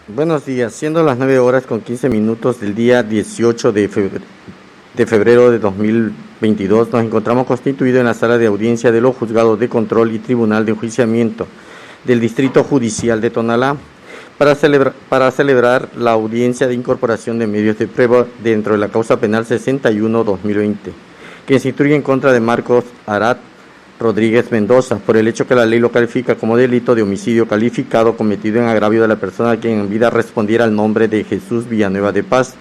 Buenos días, siendo las 9 horas con 15 minutos del día 18 de febrero de 2022, nos encontramos constituidos en la sala de audiencia de los juzgados de control y tribunal de enjuiciamiento del Distrito Judicial de Tonalá para celebrar la audiencia de incorporación de medios de prueba dentro de la causa penal 61-2020, que se instruye en contra de Marcos Arat Rodríguez Mendoza, por el hecho que la ley lo califica como delito de homicidio calificado cometido en agravio de la persona que en vida respondiera al nombre de Jesús Villanueva de Paz.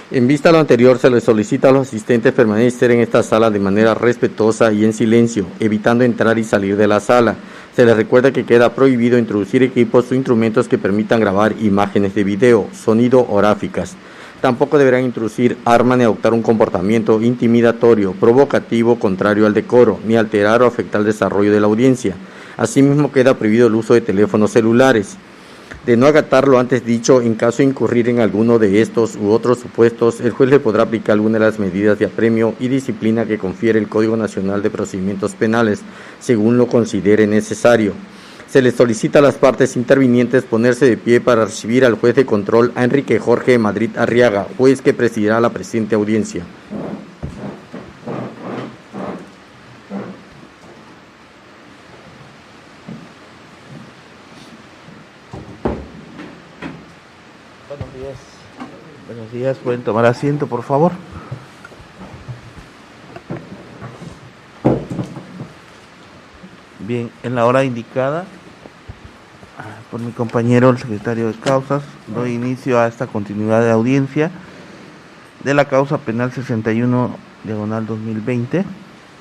En vista a lo anterior, se les solicita a los asistentes permanecer en esta sala de manera respetuosa y en silencio, evitando entrar y salir de la sala. Se les recuerda que queda prohibido introducir equipos o instrumentos que permitan grabar imágenes de video, sonido o gráficas. Tampoco deberán introducir armas ni adoptar un comportamiento intimidatorio, provocativo, contrario al decoro, ni alterar o afectar el desarrollo de la audiencia. Asimismo, queda prohibido el uso de teléfonos celulares. De no acatar lo antes dicho, en caso de incurrir en alguno de estos u otros supuestos, el juez le podrá aplicar alguna de las medidas de apremio y disciplina que confiere el Código Nacional de Procedimientos Penales, según lo considere necesario. Se les solicita a las partes intervinientes ponerse de pie para recibir al juez de control, a Enrique Jorge Madrid Arriaga, juez que presidirá la presente audiencia. Buenos días. Buenos días, pueden tomar asiento, por favor. Bien, en la hora indicada por mi compañero, el secretario de causas, doy inicio a esta continuidad de audiencia de la causa penal 61/2020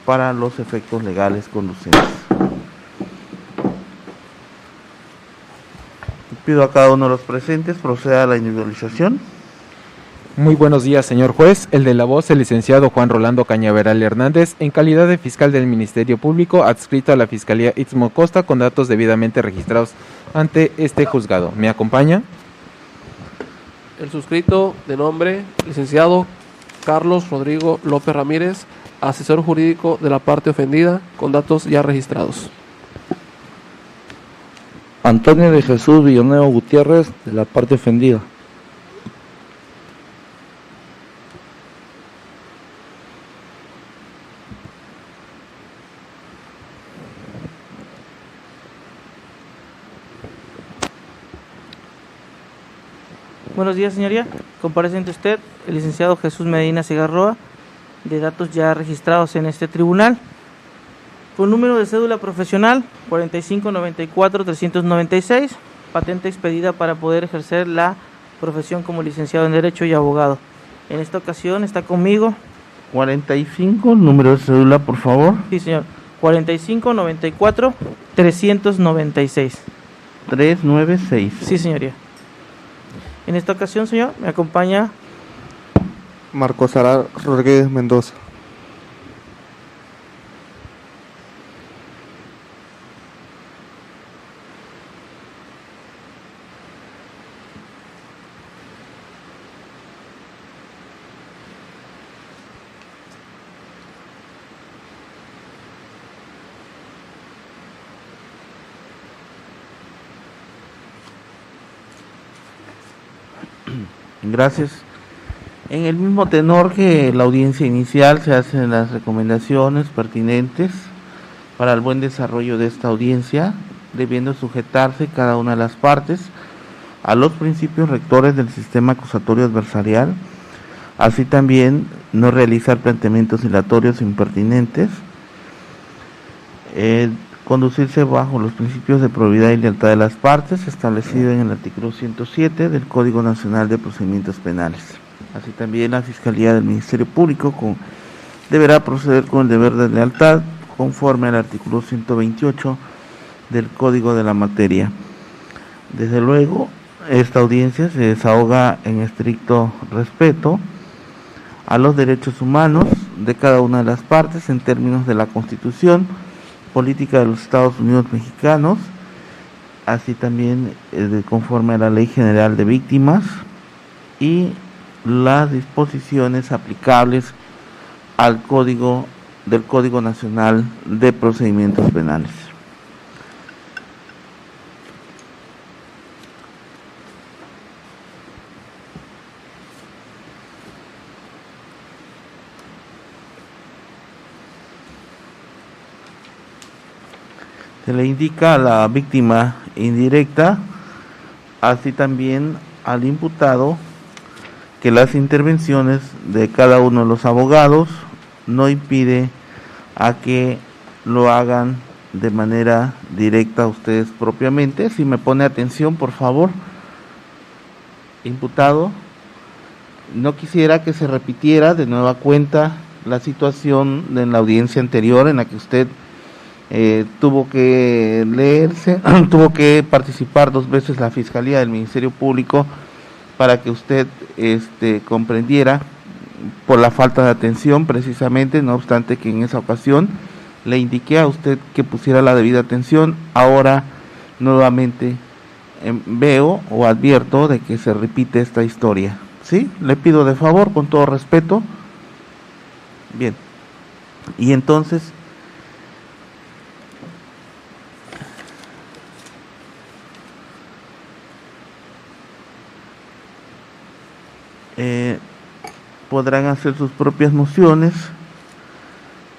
para los efectos legales conducentes. Pido a cada uno de los presentes proceda a la individualización. Muy buenos días, señor juez. El de la voz, el licenciado Juan Rolando Cañaveral Hernández, en calidad de fiscal del Ministerio Público, adscrito a la Fiscalía Istmo Costa, con datos debidamente registrados ante este juzgado. ¿Me acompaña? El suscrito de nombre, licenciado Carlos Rodrigo López Ramírez, asesor jurídico de la parte ofendida, con datos ya registrados. Antonio de Jesús Villanueva Gutiérrez, de la parte ofendida. Buenos días, señoría. Comparece ante usted el licenciado Jesús Medina Segarroa, de datos ya registrados en este tribunal. Con número de cédula profesional 4594-396, patente expedida para poder ejercer la profesión como licenciado en Derecho y abogado. En esta ocasión está conmigo. 45, número de cédula, por favor. Sí, señor. 4594-396. 396. Sí, señoría. En esta ocasión, señor, me acompaña Marcos Arat Rodríguez Mendoza. Gracias. En el mismo tenor que la audiencia inicial, se hacen las recomendaciones pertinentes para el buen desarrollo de esta audiencia, debiendo sujetarse cada una de las partes a los principios rectores del sistema acusatorio adversarial, así también no realizar planteamientos dilatorios impertinentes, conducirse bajo los principios de probidad y lealtad de las partes establecidos en el artículo 107 del Código Nacional de Procedimientos Penales. Así también la Fiscalía del Ministerio Público deberá proceder con el deber de lealtad conforme al artículo 128 del Código de la materia. Desde luego, esta audiencia se desahoga en estricto respeto a los derechos humanos de cada una de las partes en términos de la Constitución Política de los Estados Unidos Mexicanos, así también conforme a la Ley General de Víctimas y las disposiciones aplicables al Código Nacional de Procedimientos Penales. Se le indica a la víctima indirecta, así también al imputado, que las intervenciones de cada uno de los abogados no impide a que lo hagan de manera directa a ustedes propiamente. Si me pone atención, por favor, imputado, no quisiera que se repitiera de nueva cuenta la situación en la audiencia anterior en la que usted tuvo que leerse, tuvo que participar 2 veces la Fiscalía del Ministerio Público para que usted comprendiera por la falta de atención precisamente, no obstante que en esa ocasión le indiqué a usted que pusiera la debida atención. Ahora nuevamente veo o advierto de que se repite esta historia, ¿sí? Le pido de favor, con todo respeto. Bien, y entonces podrán hacer sus propias mociones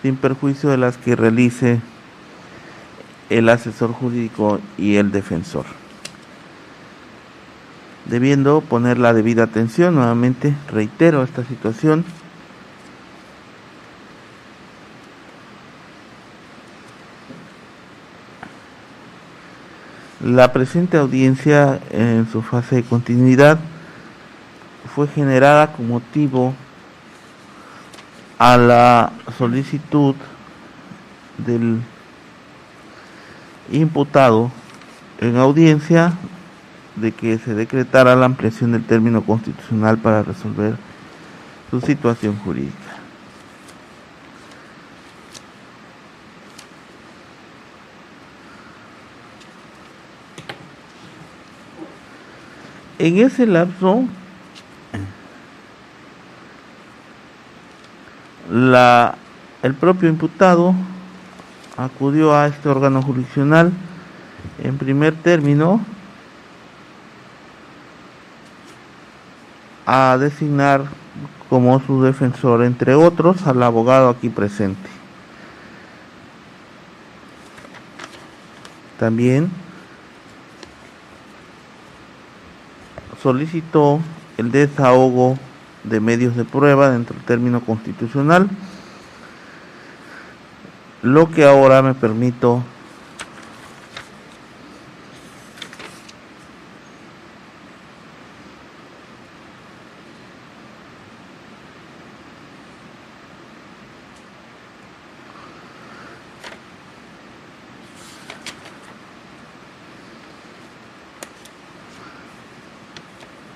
sin perjuicio de las que realice el asesor jurídico y el defensor, debiendo poner la debida atención. Nuevamente reitero esta situación. La presente audiencia en su fase de continuidad fue generada con motivo a la solicitud del imputado en audiencia de que se decretara la ampliación del término constitucional para resolver su situación jurídica. En ese lapso, el propio imputado acudió a este órgano jurisdiccional en primer término a designar como su defensor, entre otros, al abogado aquí presente. También solicitó el desahogo de medios de prueba dentro del término constitucional, lo que ahora me permito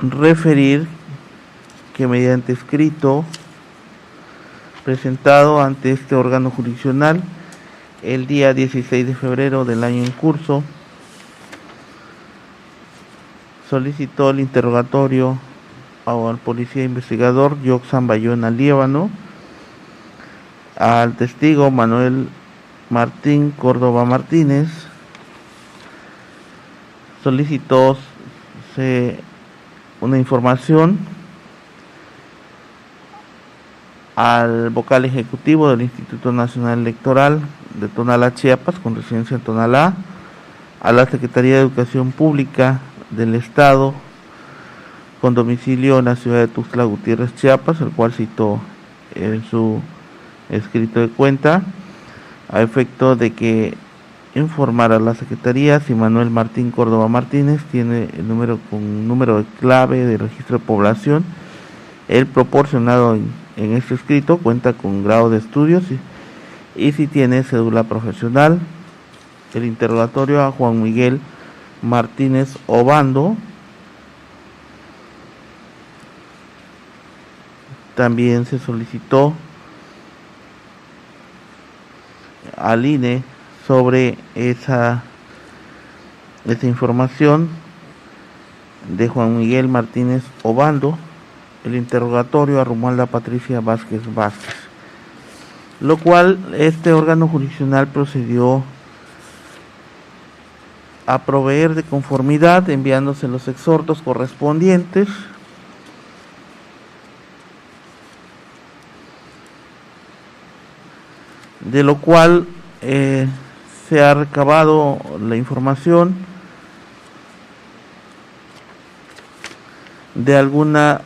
referir que mediante escrito presentado ante este órgano jurisdiccional el día 16 de febrero del año en curso, solicitó el interrogatorio al policía investigador Yoxan Bayona Líbano, al testigo Manuel Martín Córdoba Martínez, solicitó una información al vocal ejecutivo del Instituto Nacional Electoral de Tonalá, Chiapas, con residencia en Tonalá, a la Secretaría de Educación Pública del Estado, con domicilio en la ciudad de Tuxtla Gutiérrez, Chiapas, el cual citó en su escrito de cuenta, a efecto de que informar a la Secretaría si Manuel Martín Córdoba Martínez tiene el número de clave de registro de población. El proporcionado en este escrito cuenta con grado de estudios y si tiene cédula profesional. El interrogatorio a Juan Miguel Martínez Obando, también se solicitó al INE sobre esa información de Juan Miguel Martínez Obando. El interrogatorio a Romualda Patricia Vázquez Vázquez, lo cual este órgano jurisdiccional procedió a proveer de conformidad, enviándose los exhortos correspondientes, de lo cual se ha recabado la información de alguna,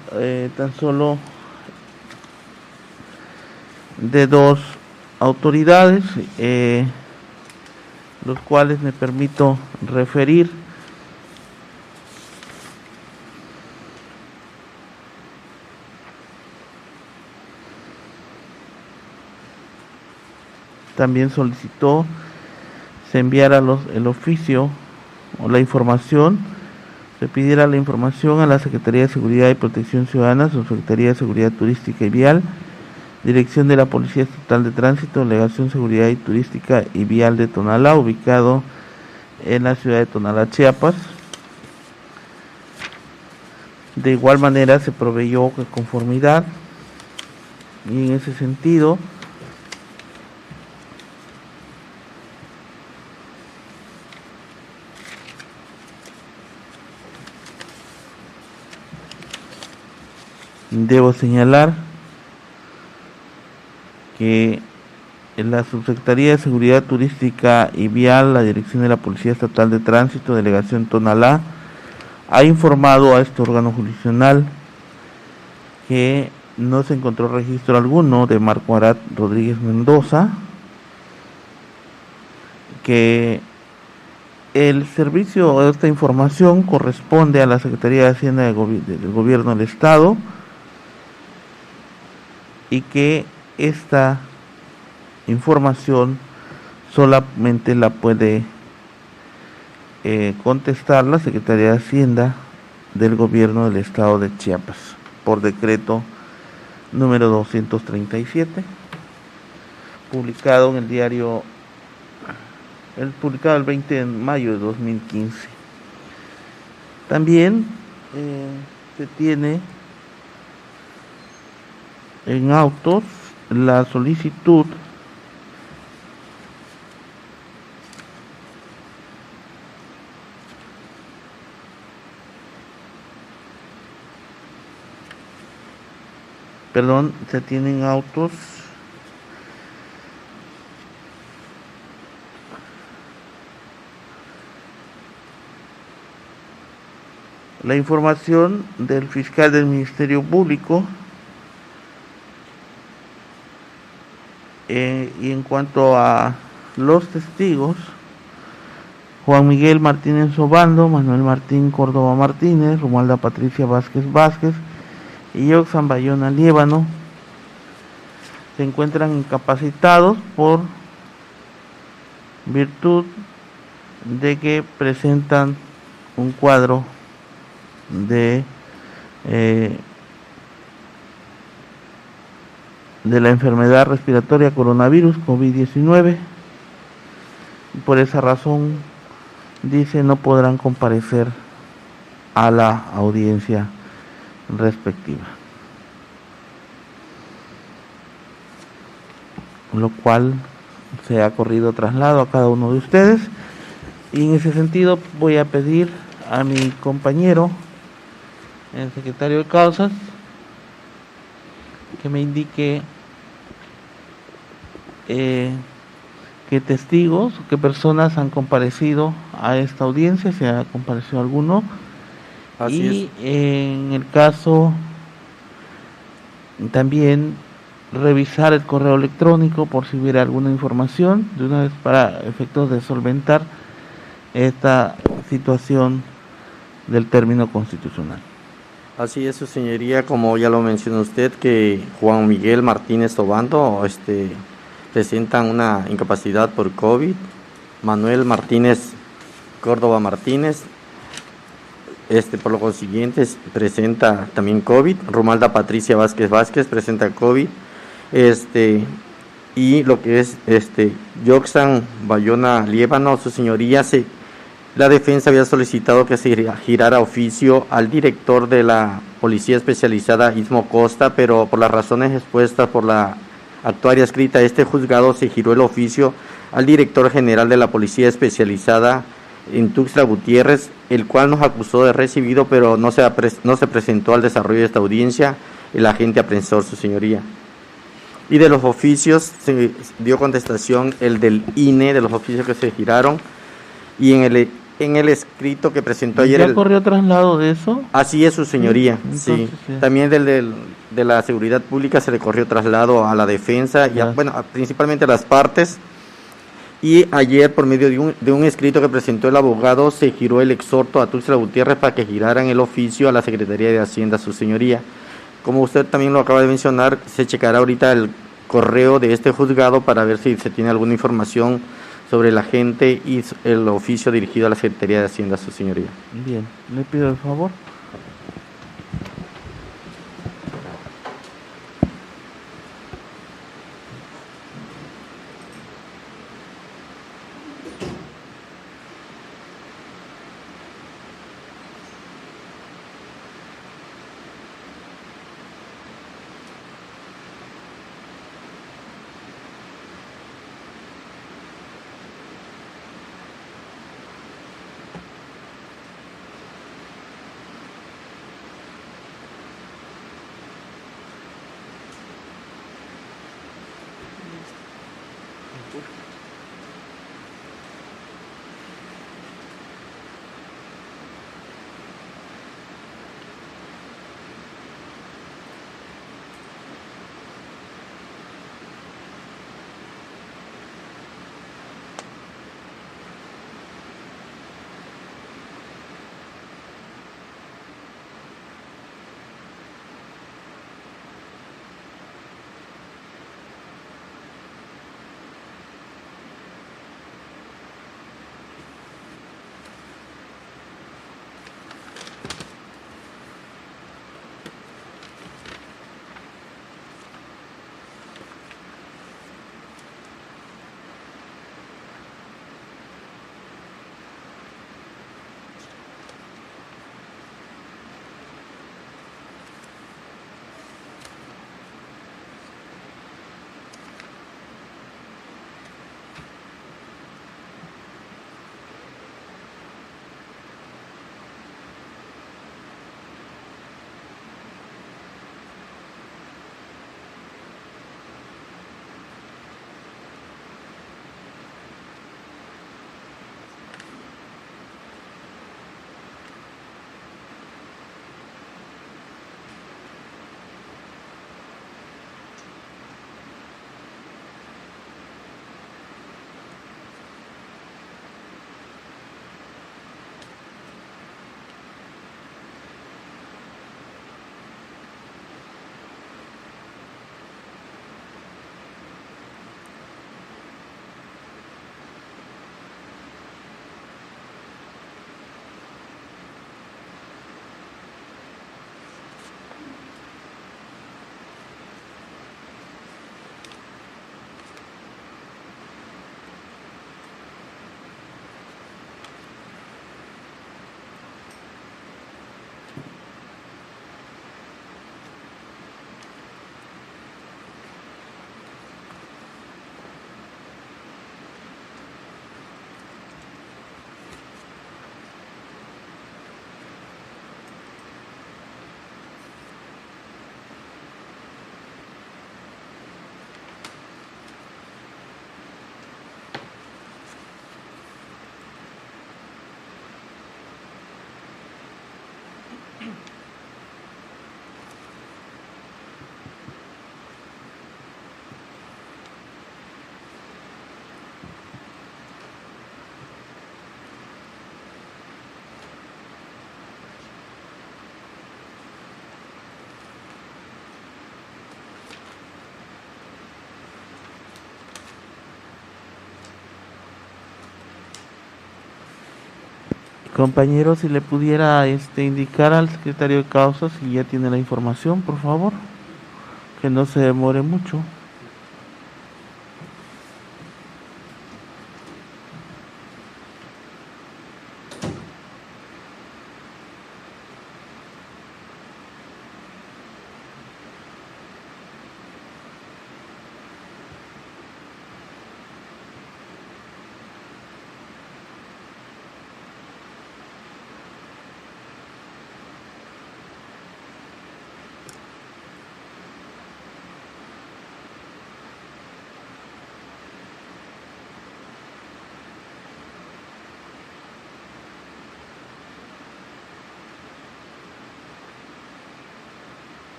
tan solo de 2 autoridades, los cuales me permito referir. También solicitó se enviara el oficio o la información, se pidiera la información a la Secretaría de Seguridad y Protección Ciudadana, Subsecretaría de Seguridad Turística y Vial, Dirección de la Policía Estatal de Tránsito, Delegación Seguridad y Turística y Vial de Tonalá, ubicado en la ciudad de Tonalá, Chiapas. De igual manera se proveyó conformidad, y en ese sentido debo señalar que en la Subsecretaría de Seguridad Turística y Vial, la Dirección de la Policía Estatal de Tránsito, Delegación Tonalá, ha informado a este órgano jurisdiccional que no se encontró registro alguno de Marco Arat Rodríguez Mendoza, que el servicio de esta información corresponde a la Secretaría de Hacienda del Gobierno del Estado, y que esta información solamente la puede contestar la Secretaría de Hacienda del Gobierno del Estado de Chiapas por decreto número 237, publicado en el diario, publicado el 20 de mayo de 2015. También se tiene en autos la solicitud se tienen autos la información del fiscal del Ministerio Público. Y en cuanto a los testigos, Juan Miguel Martínez Obando, Manuel Martín Córdoba Martínez, Romualda Patricia Vázquez Vázquez y Yoxan Bayona Liébano, se encuentran incapacitados por virtud de que presentan un cuadro de la enfermedad respiratoria coronavirus COVID-19. Por esa razón, dice, no podrán comparecer a la audiencia respectiva, lo cual se ha corrido traslado a cada uno de ustedes, y en ese sentido voy a pedir a mi compañero, el secretario de Causas, que me indique qué testigos, qué personas han comparecido a esta audiencia, si ha comparecido alguno. Así y es. En el caso también revisar el correo electrónico por si hubiera alguna información, de una vez para efectos de solventar esta situación del término constitucional. Así es, su señoría, como ya lo mencionó usted, que Juan Miguel Martínez Obando presentan una incapacidad por COVID, Manuel Martínez Córdoba Martínez, por lo consiguiente presenta también COVID, Romualda Patricia Vázquez Vázquez presenta COVID, y lo que es Yoxan Bayona Liébano, su señoría, la defensa había solicitado que se girara oficio al director de la Policía Especializada Istmo Costa, pero por las razones expuestas por la actuaria escrita este juzgado, se giró el oficio al director general de la Policía Especializada en Tuxtla Gutiérrez, el cual nos acusó de recibido, pero no se presentó al desarrollo de esta audiencia el agente aprensor, su señoría. Y de los oficios se dio contestación el del INE, de los oficios que se giraron, y en el escrito que presentó ayer... ¿Ya corrió traslado de eso? Así es, su señoría, sí. Entonces, sí. También de la seguridad pública se le corrió traslado a la defensa, y principalmente a las partes. Y ayer, por medio de un escrito que presentó el abogado, se giró el exhorto a Tuxtla Gutiérrez para que giraran el oficio a la Secretaría de Hacienda, su señoría. Como usted también lo acaba de mencionar, se checará ahorita el correo de este juzgado para ver si se tiene alguna información sobre la gente y el oficio dirigido a la Secretaría de Hacienda, su señoría. Bien, le pido el favor. Compañero, si le pudiera indicar al secretario de Causas si ya tiene la información, por favor, que no se demore mucho.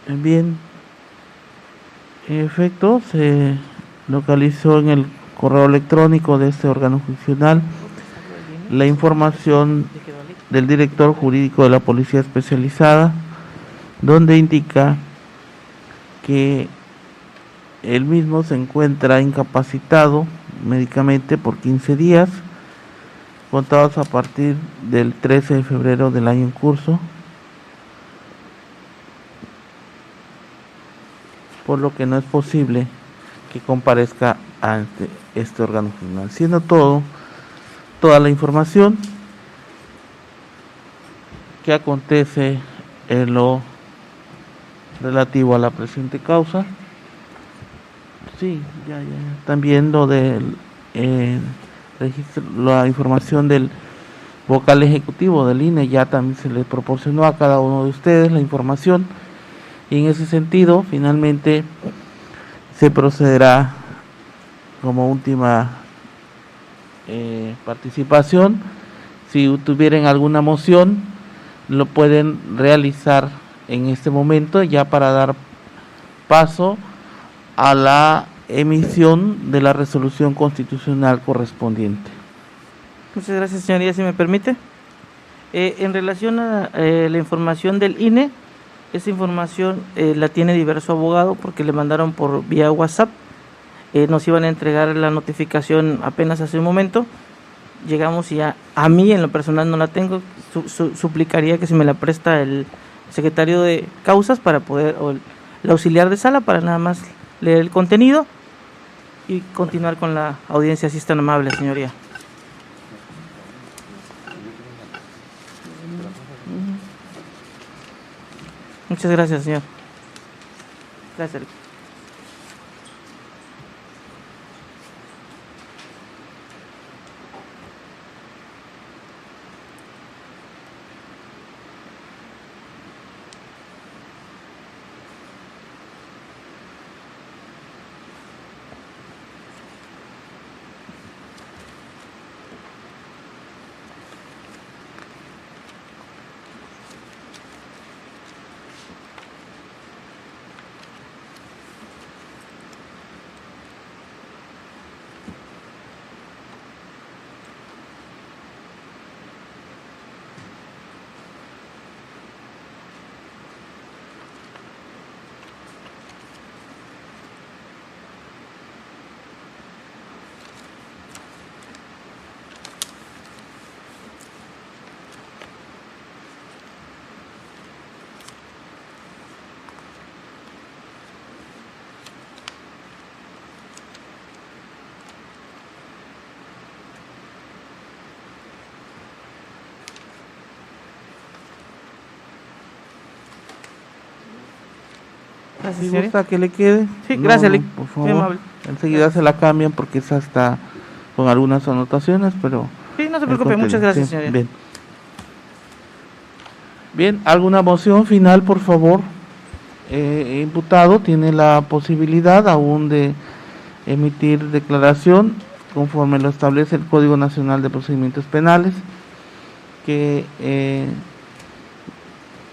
Bien, en efecto, se localizó en el correo electrónico de este órgano funcional la información del director jurídico de la Policía Especializada, donde indica que él mismo se encuentra incapacitado médicamente por 15 días, contados a partir del 13 de febrero del año en curso, por lo que no es posible que comparezca ante este órgano funcional. Siendo toda la información que acontece en lo relativo a la presente causa. Sí, ya. También lo del registro, la información del vocal ejecutivo del INE, ya también se le proporcionó a cada uno de ustedes la información, y en ese sentido finalmente se procederá como última participación. Si tuvieran alguna moción, lo pueden realizar en este momento, ya para dar paso a la emisión de la resolución constitucional correspondiente. Muchas gracias, señoría, si me permite. En relación a la información del INE, esa información la tiene diverso abogado porque le mandaron por vía WhatsApp. Nos iban a entregar la notificación apenas hace un momento. Llegamos y a mí en lo personal no la tengo. Suplicaría que si me la presta el secretario de causas para poder, o el auxiliar de sala, para nada más leer el contenido y continuar con la audiencia, si es tan amable, señoría. Muchas gracias, señor. Gracias. Si gusta que le quede. Sí, gracias, por favor. Enseguida se la cambian porque esa está con algunas anotaciones, pero... Sí, no se preocupe, muchas gracias, señoría. Bien, ¿alguna moción final, por favor? Imputado tiene la posibilidad aún de emitir declaración conforme lo establece el Código Nacional de Procedimientos Penales, que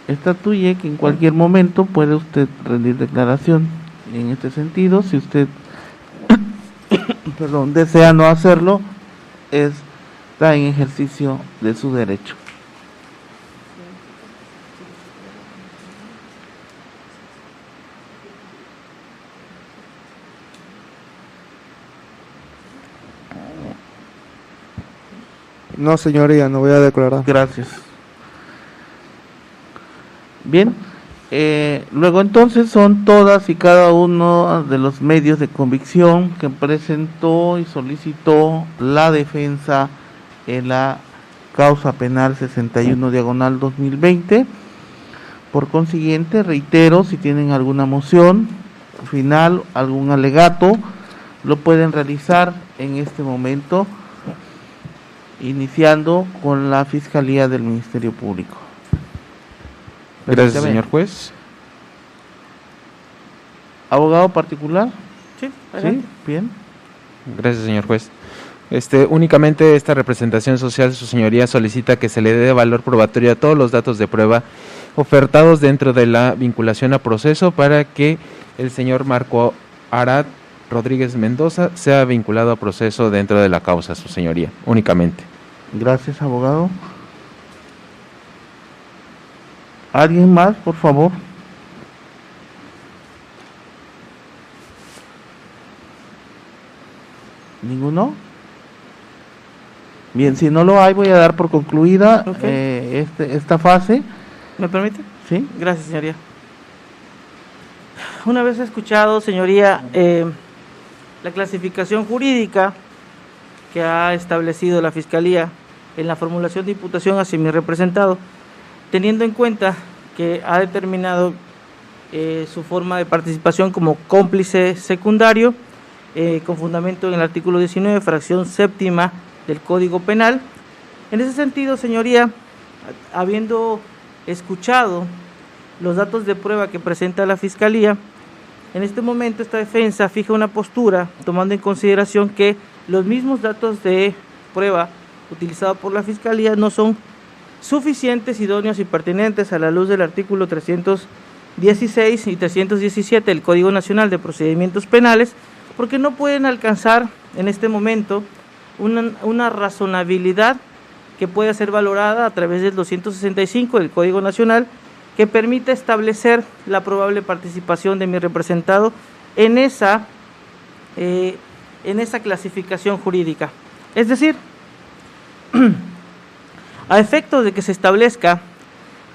estatuye que en cualquier momento puede usted rendir declaración. En este sentido, si usted desea no hacerlo, está en ejercicio de su derecho. No, señoría, no voy a declarar. Gracias. Bien, luego entonces son todas y cada uno de los medios de convicción que presentó y solicitó la defensa en la causa penal 61/2020. Por consiguiente, reitero, si tienen alguna moción final, algún alegato, lo pueden realizar en este momento, iniciando con la Fiscalía del Ministerio Público. Gracias, señor juez. ¿Abogado particular? Sí, Sí, bien. Gracias, señor juez. Únicamente esta representación social, su señoría solicita que se le dé valor probatorio a todos los datos de prueba ofertados dentro de la vinculación a proceso para que el señor Marco Arad Rodríguez Mendoza sea vinculado a proceso dentro de la causa, su señoría, únicamente. Gracias, abogado. ¿Alguien más, por favor? ¿Ninguno? Bien, si no lo hay, voy a dar por concluida esta fase. ¿Me permite? Sí. Gracias, señoría. Una vez escuchado, señoría, la clasificación jurídica que ha establecido la Fiscalía en la formulación de imputación hacia mi representado, teniendo en cuenta que ha determinado su forma de participación como cómplice secundario, con fundamento en el artículo 19, fracción séptima del Código Penal. En ese sentido, señoría, habiendo escuchado los datos de prueba que presenta la Fiscalía, en este momento esta defensa fija una postura tomando en consideración que los mismos datos de prueba utilizados por la Fiscalía no son suficientes, idóneos y pertinentes a la luz del artículo 316 y 317 del Código Nacional de Procedimientos Penales, porque no pueden alcanzar en este momento una razonabilidad que pueda ser valorada a través del 265 del Código Nacional, que permita establecer la probable participación de mi representado en esa clasificación jurídica. Es decir, a efectos de que se establezca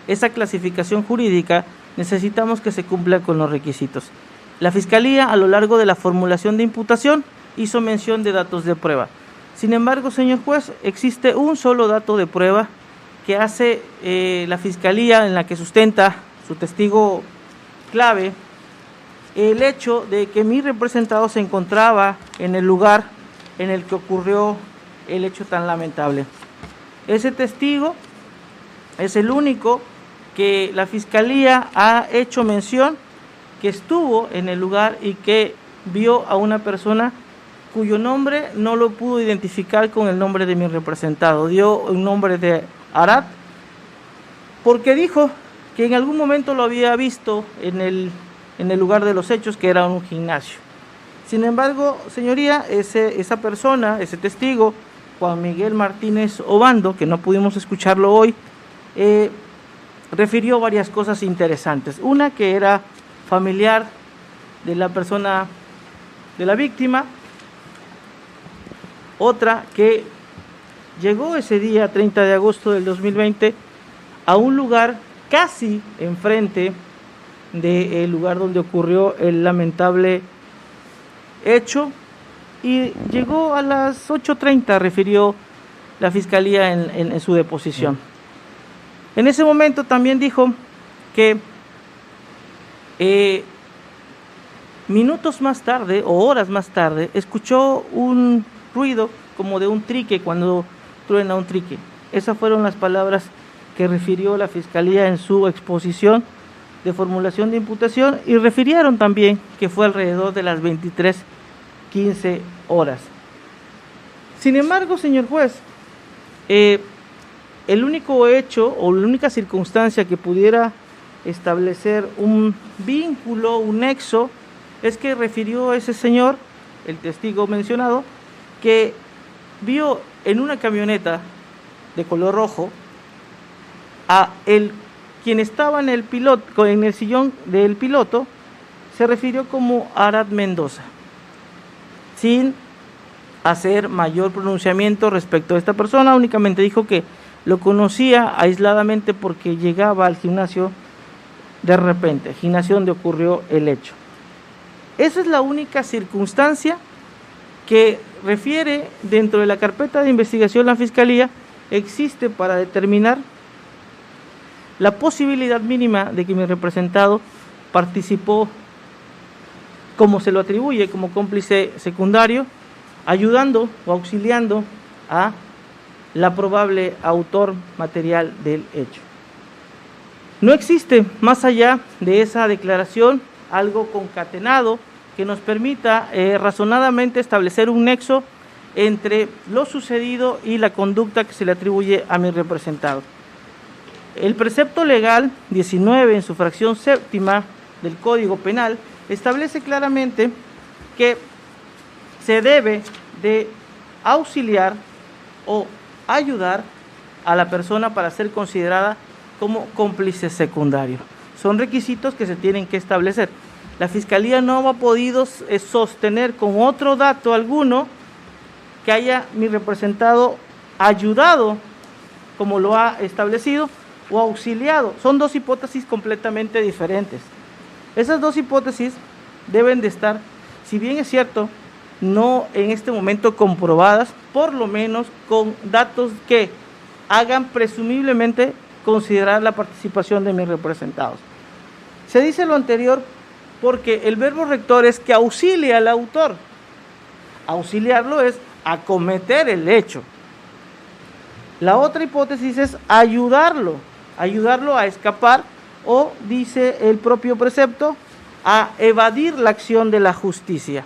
esa clasificación jurídica, necesitamos que se cumpla con los requisitos. La Fiscalía, a lo largo de la formulación de imputación, hizo mención de datos de prueba. Sin embargo, señor juez, existe un solo dato de prueba que hace la Fiscalía, en la que sustenta su testigo clave, el hecho de que mi representado se encontraba en el lugar en el que ocurrió el hecho tan lamentable. Ese testigo es el único que la Fiscalía ha hecho mención que estuvo en el lugar y que vio a una persona cuyo nombre no lo pudo identificar con el nombre de mi representado. Dio un nombre de Arad porque dijo que en algún momento lo había visto en el lugar de los hechos, que era un gimnasio. Sin embargo, señoría, esa persona, ese testigo, Juan Miguel Martínez Obando, que no pudimos escucharlo hoy, refirió varias cosas interesantes. Una, que era familiar de la persona, de la víctima. Otra, que llegó ese día 30 de agosto del 2020 a un lugar casi enfrente del lugar donde ocurrió el lamentable hecho, y llegó a las 8:30, refirió la Fiscalía en su deposición. En ese momento también dijo que minutos más tarde o horas más tarde escuchó un ruido como de un trique cuando truena un trique. Esas fueron las palabras que refirió la Fiscalía en su exposición de formulación de imputación, y refirieron también que fue alrededor de las 23:15 horas. Sin embargo, señor juez, el único hecho o la única circunstancia que pudiera establecer un vínculo, un nexo, es que refirió ese señor, el testigo mencionado, que vio en una camioneta de color rojo a quien estaba en el sillón del piloto, se refirió como Arad Mendoza, sin hacer mayor pronunciamiento respecto a esta persona. Únicamente dijo que lo conocía aisladamente porque llegaba al gimnasio de repente, gimnasio donde ocurrió el hecho. Esa es la única circunstancia que refiere dentro de la carpeta de investigación la Fiscalía existe para determinar la posibilidad mínima de que mi representado participó, como se lo atribuye, como cómplice secundario, ayudando o auxiliando a la probable autor material del hecho. No existe, más allá de esa declaración, algo concatenado que nos permita razonadamente establecer un nexo entre lo sucedido y la conducta que se le atribuye a mi representado. El precepto legal 19 en su fracción séptima del Código Penal establece claramente que se debe de auxiliar o ayudar a la persona para ser considerada como cómplice secundario. Son requisitos que se tienen que establecer. La Fiscalía no ha podido sostener con otro dato alguno que haya mi representado ayudado, como lo ha establecido, o auxiliado. Son dos hipótesis completamente diferentes. Esas dos hipótesis deben de estar, si bien es cierto, no en este momento comprobadas, por lo menos con datos que hagan presumiblemente considerar la participación de mis representados. Se dice lo anterior porque el verbo rector es que auxilie al autor. Auxiliarlo es acometer el hecho. La otra hipótesis es ayudarlo a escapar o, dice el propio precepto, a evadir la acción de la justicia.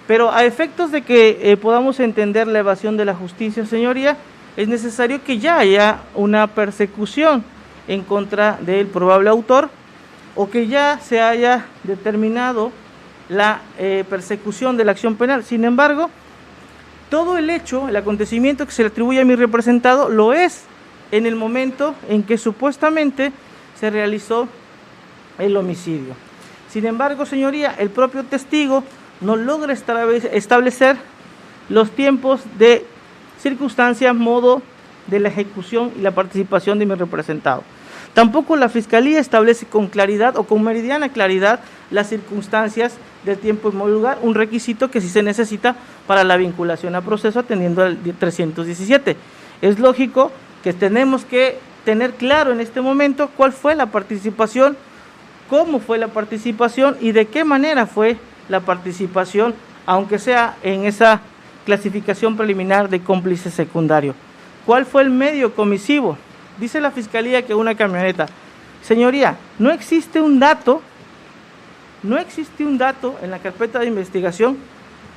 Pero a efectos de que podamos entender la evasión de la justicia, señoría, es necesario que ya haya una persecución en contra del probable autor o que ya se haya determinado la persecución de la acción penal. Sin embargo, todo el hecho, el acontecimiento que se le atribuye a mi representado lo es en el momento en que supuestamente se realizó el homicidio. Sin embargo, señoría, el propio testigo no logra establecer los tiempos de circunstancias, modo de la ejecución y la participación de mi representado. Tampoco la Fiscalía establece con claridad o con meridiana claridad las circunstancias del tiempo y modo lugar, un requisito que sí se necesita para la vinculación a proceso atendiendo al 317. Es lógico que tenemos que tener claro en este momento cuál fue la participación, cómo fue la participación y de qué manera fue la participación, aunque sea en esa clasificación preliminar de cómplice secundario. ¿Cuál fue el medio comisivo? Dice la Fiscalía que una camioneta. Señoría, no existe un dato en la carpeta de investigación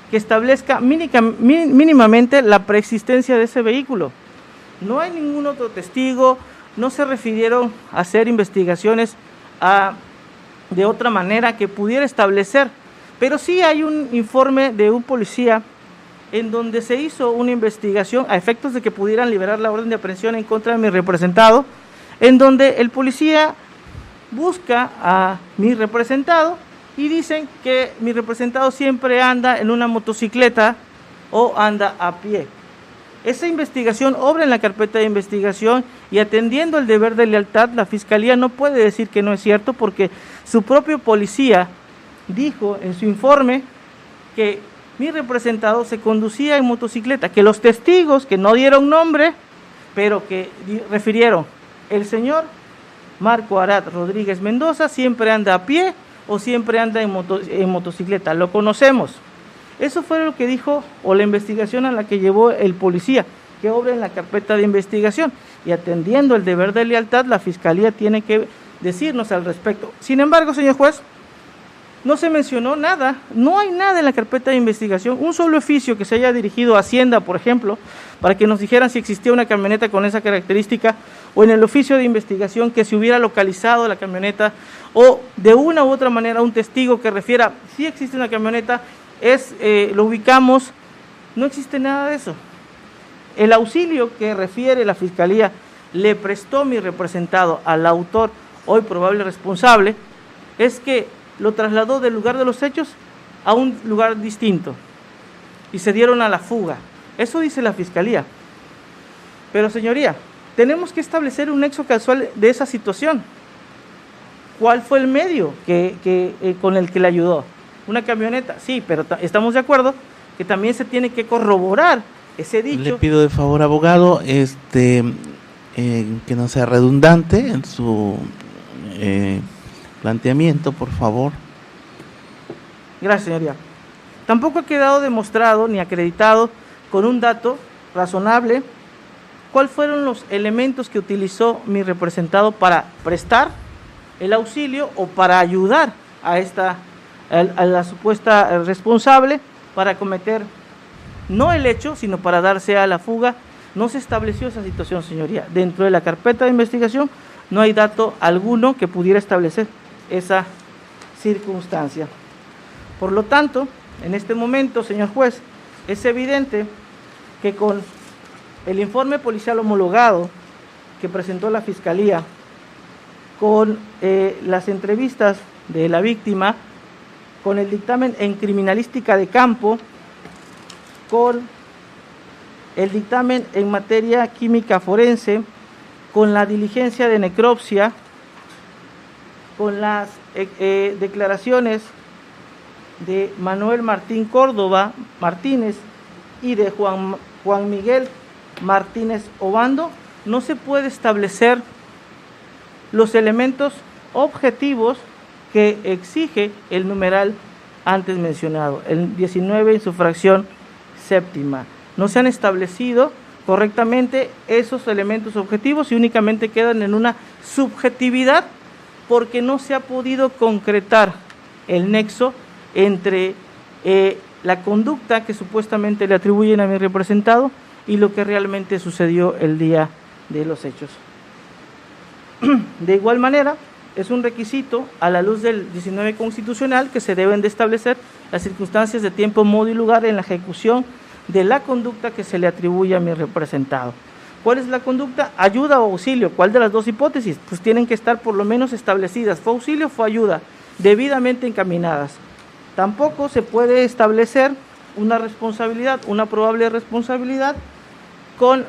que establezca mínimamente la preexistencia de ese vehículo. No hay ningún otro testigo, no se refirieron a hacer investigaciones de otra manera que pudiera establecer. Pero sí hay un informe de un policía en donde se hizo una investigación a efectos de que pudieran liberar la orden de aprehensión en contra de mi representado, en donde el policía busca a mi representado y dicen que mi representado siempre anda en una motocicleta o anda a pie. Esa investigación obra en la carpeta de investigación y atendiendo el deber de lealtad, la Fiscalía no puede decir que no es cierto porque su propio policía dijo en su informe que mi representado se conducía en motocicleta, que los testigos que no dieron nombre, pero que refirieron, el señor Marco Arad Rodríguez Mendoza siempre anda a pie o siempre anda en motocicleta, lo conocemos. Eso fue lo que dijo o la investigación a la que llevó el policía, que obra en la carpeta de investigación y atendiendo el deber de lealtad, la Fiscalía tiene que decirnos al respecto. Sin embargo, señor juez, no se mencionó nada, no hay nada en la carpeta de investigación, un solo oficio que se haya dirigido a Hacienda, por ejemplo, para que nos dijeran si existía una camioneta con esa característica, o en el oficio de investigación que se hubiera localizado la camioneta, o de una u otra manera un testigo que refiera si existe una camioneta, lo ubicamos, no existe nada de eso. El auxilio que refiere la Fiscalía le prestó mi representado al autor, hoy probable responsable, es que lo trasladó del lugar de los hechos a un lugar distinto y se dieron a la fuga. Eso dice la Fiscalía. Pero señoría, tenemos que establecer un nexo causal de esa situación. ¿Cuál fue el medio con el que le ayudó? ¿Una camioneta? Sí, pero estamos de acuerdo que también se tiene que corroborar ese dicho. Le pido de favor, abogado, que no sea redundante en su planteamiento, por favor. Gracias, señoría. Tampoco ha quedado demostrado ni acreditado con un dato razonable cuáles fueron los elementos que utilizó mi representado para prestar el auxilio o para ayudar a la supuesta responsable para cometer no el hecho, sino para darse a la fuga. No se estableció esa situación, señoría. Dentro de la carpeta de investigación no hay dato alguno que pudiera establecer esa circunstancia. Por lo tanto, en este momento, señor juez, es evidente que con el informe policial homologado que presentó la Fiscalía, con las entrevistas de la víctima, con el dictamen en criminalística de campo, con el dictamen en materia química forense, con la diligencia de necropsia, con las declaraciones de Manuel Martín Córdoba Martínez y de Juan Miguel Martínez Obando, no se puede establecer los elementos objetivos que exige el numeral antes mencionado, el 19 en su fracción séptima. No se han establecido correctamente esos elementos objetivos y únicamente quedan en una subjetividad porque no se ha podido concretar el nexo entre la conducta que supuestamente le atribuyen a mi representado y lo que realmente sucedió el día de los hechos. De igual manera, es un requisito a la luz del 19 constitucional que se deben de establecer las circunstancias de tiempo, modo y lugar en la ejecución de la conducta que se le atribuye a mi representado. ¿Cuál es la conducta? Ayuda o auxilio. ¿Cuál de las dos hipótesis? Pues tienen que estar por lo menos establecidas. ¿Fue auxilio o fue ayuda? Debidamente encaminadas. Tampoco se puede establecer una responsabilidad, una probable responsabilidad con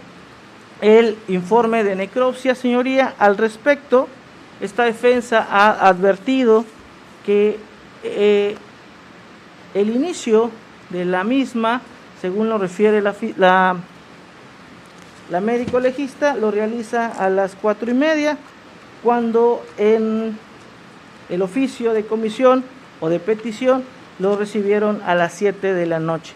el informe de necropsia, señoría. Al respecto, esta defensa ha advertido que el inicio de la misma, según lo refiere la médico legista, lo realiza a las 4:30, cuando en el oficio de comisión o de petición lo recibieron a las 7 de la noche.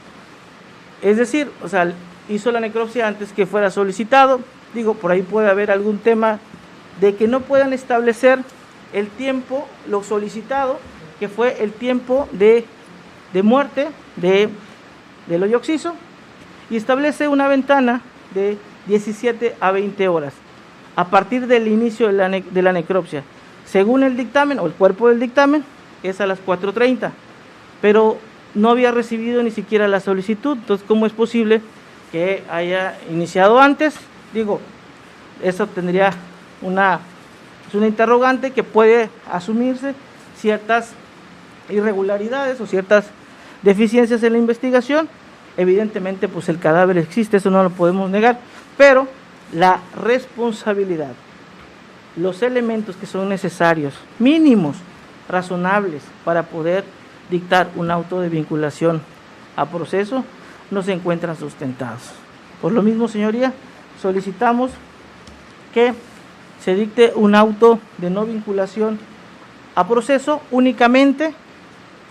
Es decir, o sea, hizo la necropsia antes que fuera solicitado. Digo, por ahí puede haber algún tema de que no puedan establecer el tiempo, lo solicitado, que fue el tiempo de muerte del hoyo occiso, y establece una ventana de 17 a 20 horas a partir del inicio de la necropsia. Según el dictamen o el cuerpo del dictamen, es a las 4:30, pero no había recibido ni siquiera la solicitud. Entonces, ¿cómo es posible que haya iniciado antes? Digo, eso tendría una interrogante que puede asumirse ciertas irregularidades o ciertas deficiencias en la investigación. Evidentemente, pues el cadáver existe, eso no lo podemos negar, pero la responsabilidad, los elementos que son necesarios, mínimos, razonables, para poder dictar un auto de vinculación a proceso, no se encuentran sustentados. Por lo mismo, señoría, solicitamos que se dicte un auto de no vinculación a proceso únicamente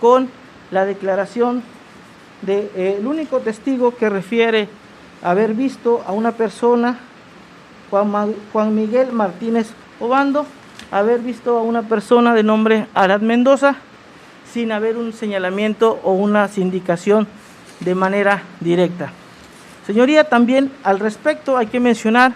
con la declaración del único testigo que refiere haber visto a una persona, Juan Miguel Martínez Obando, haber visto a una persona de nombre Arad Mendoza, sin haber un señalamiento o una sindicación de manera directa. Señoría, también al respecto hay que mencionar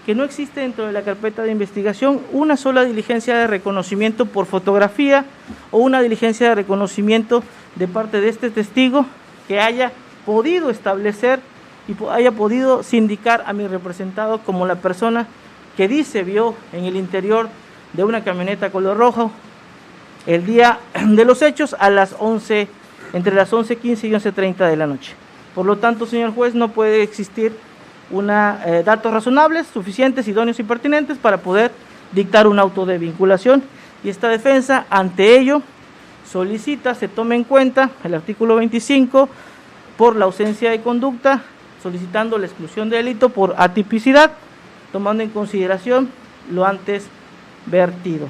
que no existe dentro de la carpeta de investigación una sola diligencia de reconocimiento por fotografía o una diligencia de reconocimiento de parte de este testigo que haya podido establecer y haya podido sindicar a mi representado como la persona que dice vio en el interior de una camioneta color rojo el día de los hechos a las 11, entre las 11:15 y 11:30 de la noche. Por lo tanto, señor juez, no puede existir datos razonables, suficientes, idóneos y pertinentes para poder dictar un auto de vinculación, y esta defensa, ante ello, solicita se tome en cuenta el artículo 25 por la ausencia de conducta, solicitando la exclusión de delito por atipicidad, tomando en consideración lo antes vertido.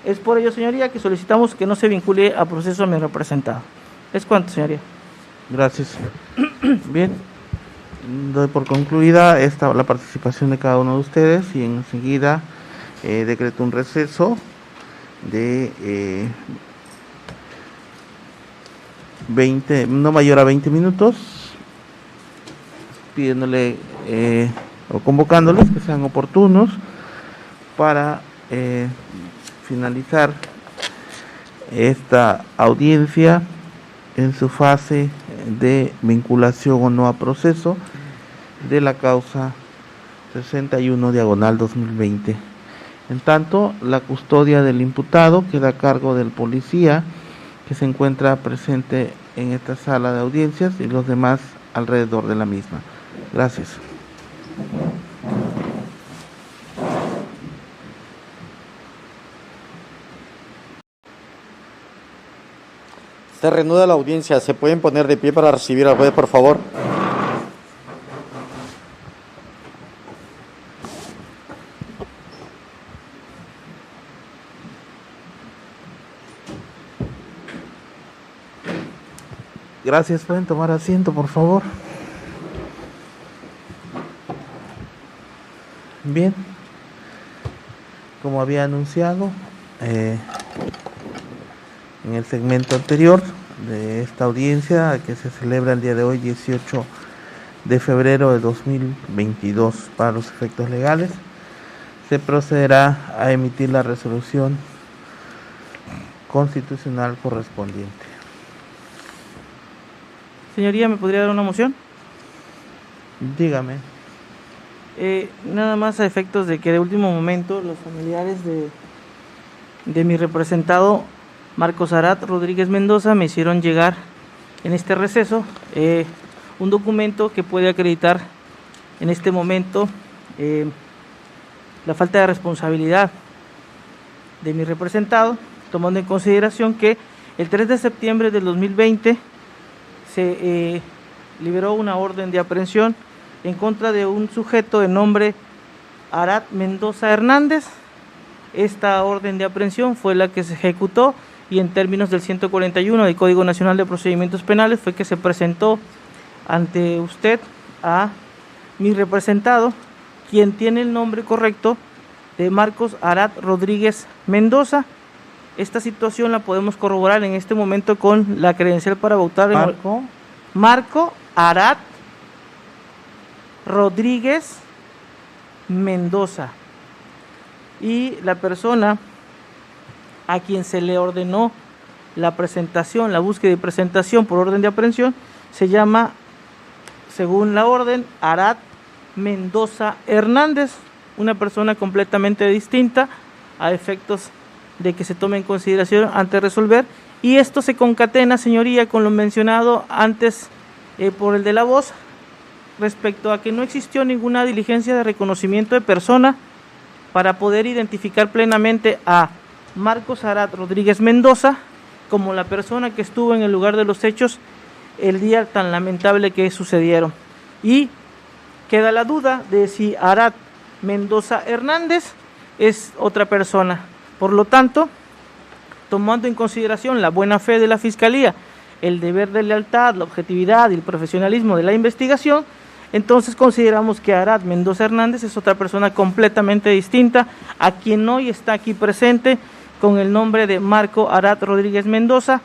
Es por ello, señoría, que solicitamos que no se vincule a proceso a mi representado. Es cuanto, señoría. Gracias. Bien, doy por concluida la participación de cada uno de ustedes y enseguida decreto un receso de 20, no mayor a 20 minutos, pidiéndole o convocándoles que sean oportunos para finalizar esta audiencia en su fase de vinculación o no a proceso de la causa 61/2020. En tanto, la custodia del imputado queda a cargo del policía que se encuentra presente en esta sala de audiencias y los demás alrededor de la misma. Gracias. Se reanuda la audiencia. ¿Se pueden poner de pie para recibir al juez, por favor? Gracias, pueden tomar asiento, por favor. Bien, como había anunciado en el segmento anterior de esta audiencia que se celebra el día de hoy, 18 de febrero de 2022, para los efectos legales, se procederá a emitir la resolución constitucional correspondiente. Señoría, ¿me podría dar una moción? Dígame. Nada más a efectos de que de último momento los familiares de mi representado Marcos Arat Rodríguez Mendoza me hicieron llegar en este receso un documento que puede acreditar en este momento la falta de responsabilidad de mi representado, tomando en consideración que el 3 de septiembre del 2020 se liberó una orden de aprehensión en contra de un sujeto de nombre Arat Mendoza Hernández. Esta orden de aprehensión fue la que se ejecutó y en términos del 141 del Código Nacional de Procedimientos Penales fue que se presentó ante usted a mi representado, quien tiene el nombre correcto de Marcos Arat Rodríguez Mendoza. Esta situación la podemos corroborar en este momento con la credencial para votar. Marco Arat Rodríguez Mendoza. Y la persona a quien se le ordenó la presentación, la búsqueda y presentación por orden de aprehensión, se llama, según la orden, Arat Mendoza Hernández, una persona completamente distinta a efectos de que se tome en consideración antes de resolver, y esto se concatena, señoría, con lo mencionado antes por el de la voz, respecto a que no existió ninguna diligencia de reconocimiento de persona para poder identificar plenamente a Marcos Arat Rodríguez Mendoza como la persona que estuvo en el lugar de los hechos el día tan lamentable que sucedieron. Y queda la duda de si Arat Mendoza Hernández es otra persona. Por lo tanto, tomando en consideración la buena fe de la Fiscalía, el deber de lealtad, la objetividad y el profesionalismo de la investigación, entonces consideramos que Arat Mendoza Hernández es otra persona completamente distinta a quien hoy está aquí presente con el nombre de Marco Arat Rodríguez Mendoza,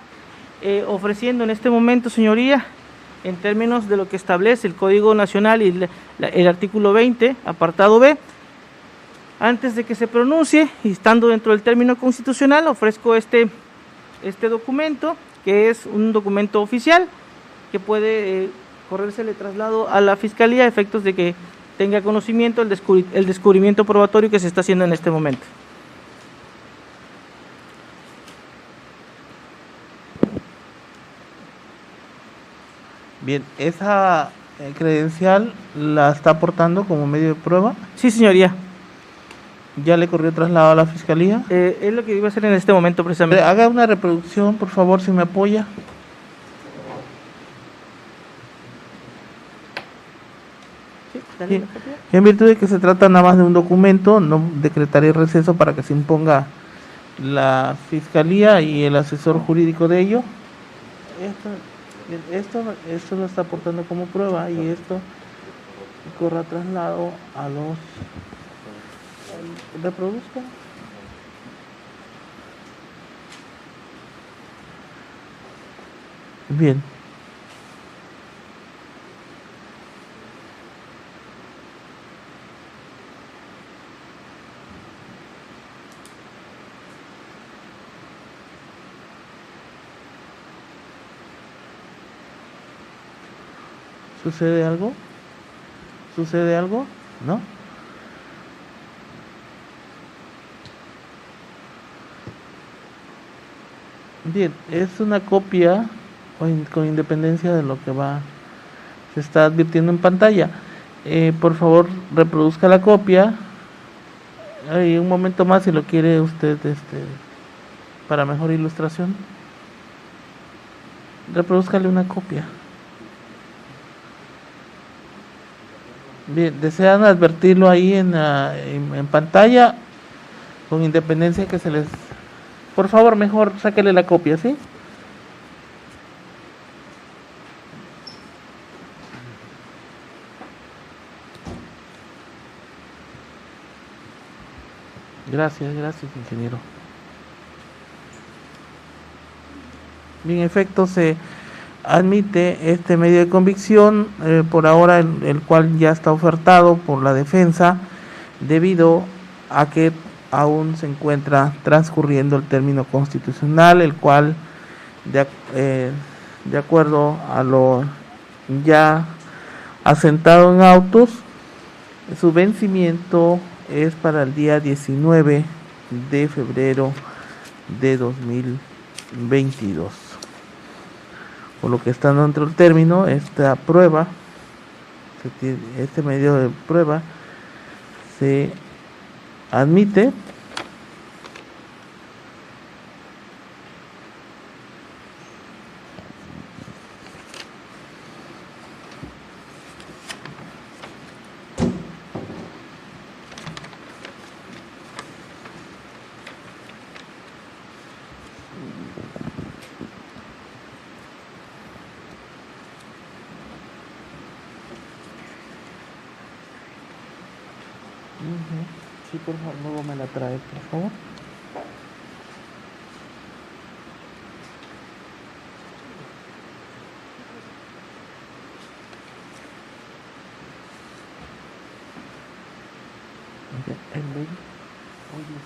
ofreciendo en este momento, señoría, en términos de lo que establece el Código Nacional y el artículo 20, apartado B, antes de que se pronuncie y estando dentro del término constitucional, ofrezco este documento, que es un documento oficial que puede corrérsele traslado a la Fiscalía a efectos de que tenga conocimiento el descubrimiento probatorio que se está haciendo en este momento. Bien, ¿esa credencial la está aportando como medio de prueba? Sí, señoría. ¿Ya le corrió traslado a la Fiscalía? Es lo que iba a hacer en este momento precisamente. Haga una reproducción, por favor, si me apoya. En virtud de que se trata nada más de un documento, no decretaré receso para que se imponga la Fiscalía y el asesor jurídico de ello. Esto lo está aportando como prueba y esto corra traslado a los... reproduzca. Bien. ¿Sucede algo? ¿Sucede algo? ¿No? Bien, es una copia con independencia de lo que se está advirtiendo en pantalla. Por favor, reproduzca la copia. Un momento más si lo quiere usted, para mejor ilustración. Reproduzcale una copia. Bien, ¿desean advertirlo ahí en pantalla? Con independencia que se les... Por favor, mejor sáquele la copia, ¿sí? Gracias, ingeniero. Bien, en efecto, se admite este medio de convicción, por ahora el cual ya está ofertado por la defensa, debido a que aún se encuentra transcurriendo el término constitucional, el cual, de acuerdo a lo ya asentado en autos, su vencimiento es para el día 19 de febrero de 2022. Por lo que estando dentro del término, esta prueba, este medio de prueba se admite Sí, por favor, luego me la trae, por favor. El ley, hoy 18,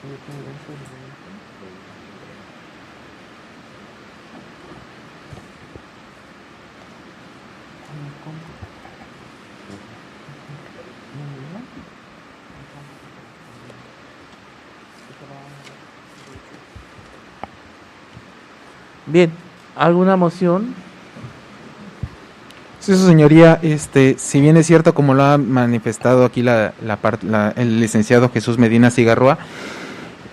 hoy tiene 20. Bien, ¿alguna moción? Sí, su señoría, si bien es cierto, como lo ha manifestado aquí el licenciado Jesús Medina Cigarroa,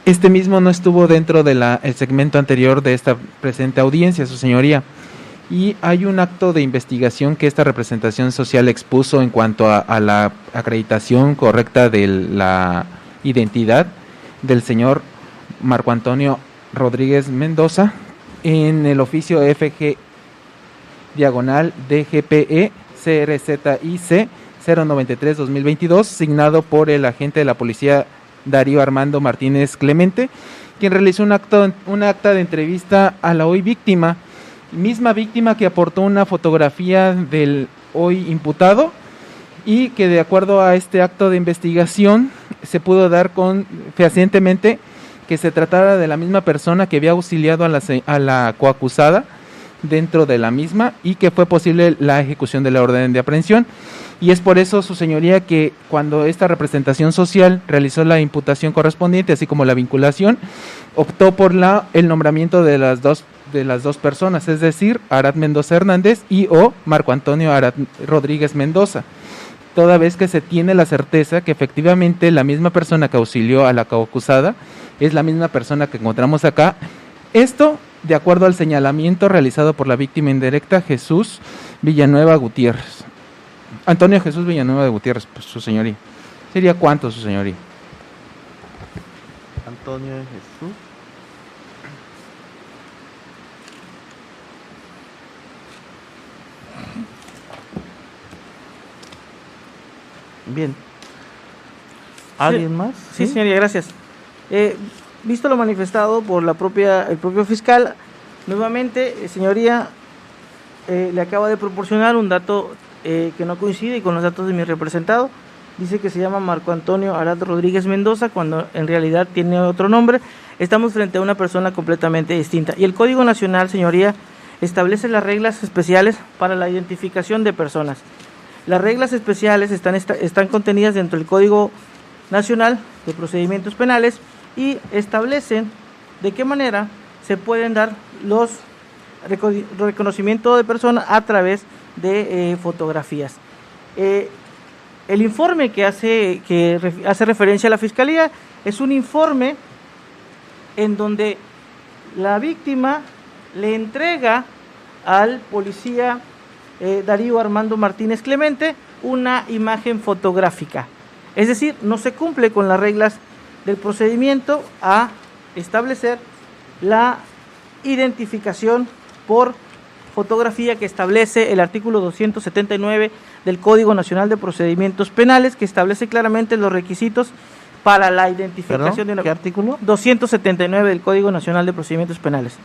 este mismo no estuvo dentro de el segmento anterior de esta presente audiencia, su señoría, y hay un acto de investigación que esta representación social expuso en cuanto a la acreditación correcta de la identidad del señor Marco Antonio Rodríguez Mendoza en el oficio FG DGPE CRZIC 093-2022, signado por el agente de la policía Darío Armando Martínez Clemente, quien realizó un acta de entrevista a la hoy víctima, misma víctima que aportó una fotografía del hoy imputado, y que de acuerdo a este acto de investigación se pudo dar fehacientemente que se tratara de la misma persona que había auxiliado a la coacusada dentro de la misma, y que fue posible la ejecución de la orden de aprehensión. Y es por eso, su señoría, que cuando esta representación social realizó la imputación correspondiente, así como la vinculación, optó por el nombramiento de las dos personas, es decir, Arad Mendoza Hernández y o Marco Antonio Arad Rodríguez Mendoza, toda vez que se tiene la certeza que efectivamente la misma persona que auxilió a la coacusada es la misma persona que encontramos acá. Esto de acuerdo al señalamiento realizado por la víctima indirecta, Jesús Villanueva Gutiérrez. Antonio Jesús Villanueva de Gutiérrez, pues, su señoría. ¿Sería cuánto, su señoría? Antonio Jesús. Bien. ¿Alguien más? Sí, señoría, gracias. Visto lo manifestado por el propio fiscal, nuevamente, señoría, le acaba de proporcionar un dato que no coincide con los datos de mi representado. Dice que se llama Marco Antonio Arad Rodríguez Mendoza, cuando en realidad tiene otro nombre. Estamos frente a una persona completamente distinta. Y el Código Nacional, señoría, establece las reglas especiales para la identificación de personas. Las reglas especiales están contenidas dentro del Código Nacional de Procedimientos Penales y establecen de qué manera se pueden dar los reconocimientos de personas a través de fotografías. El informe que hace referencia a la Fiscalía es un informe en donde la víctima le entrega al policía Darío Armando Martínez Clemente una imagen fotográfica. Es decir, no se cumple con las reglas del procedimiento a establecer la identificación por fotografía que establece el artículo 279 del Código Nacional de Procedimientos Penales, que establece claramente los requisitos para la identificación de una... ¿Qué artículo? 279 del Código Nacional de Procedimientos Penales.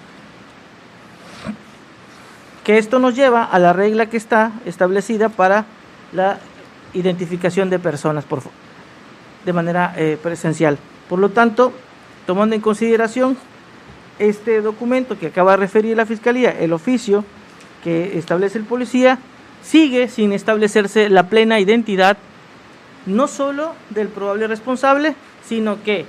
Que esto nos lleva a la regla que está establecida para la identificación de personas de manera presencial. Por lo tanto, tomando en consideración este documento que acaba de referir la Fiscalía, el oficio que establece el policía, sigue sin establecerse la plena identidad, no solo del probable responsable, sino que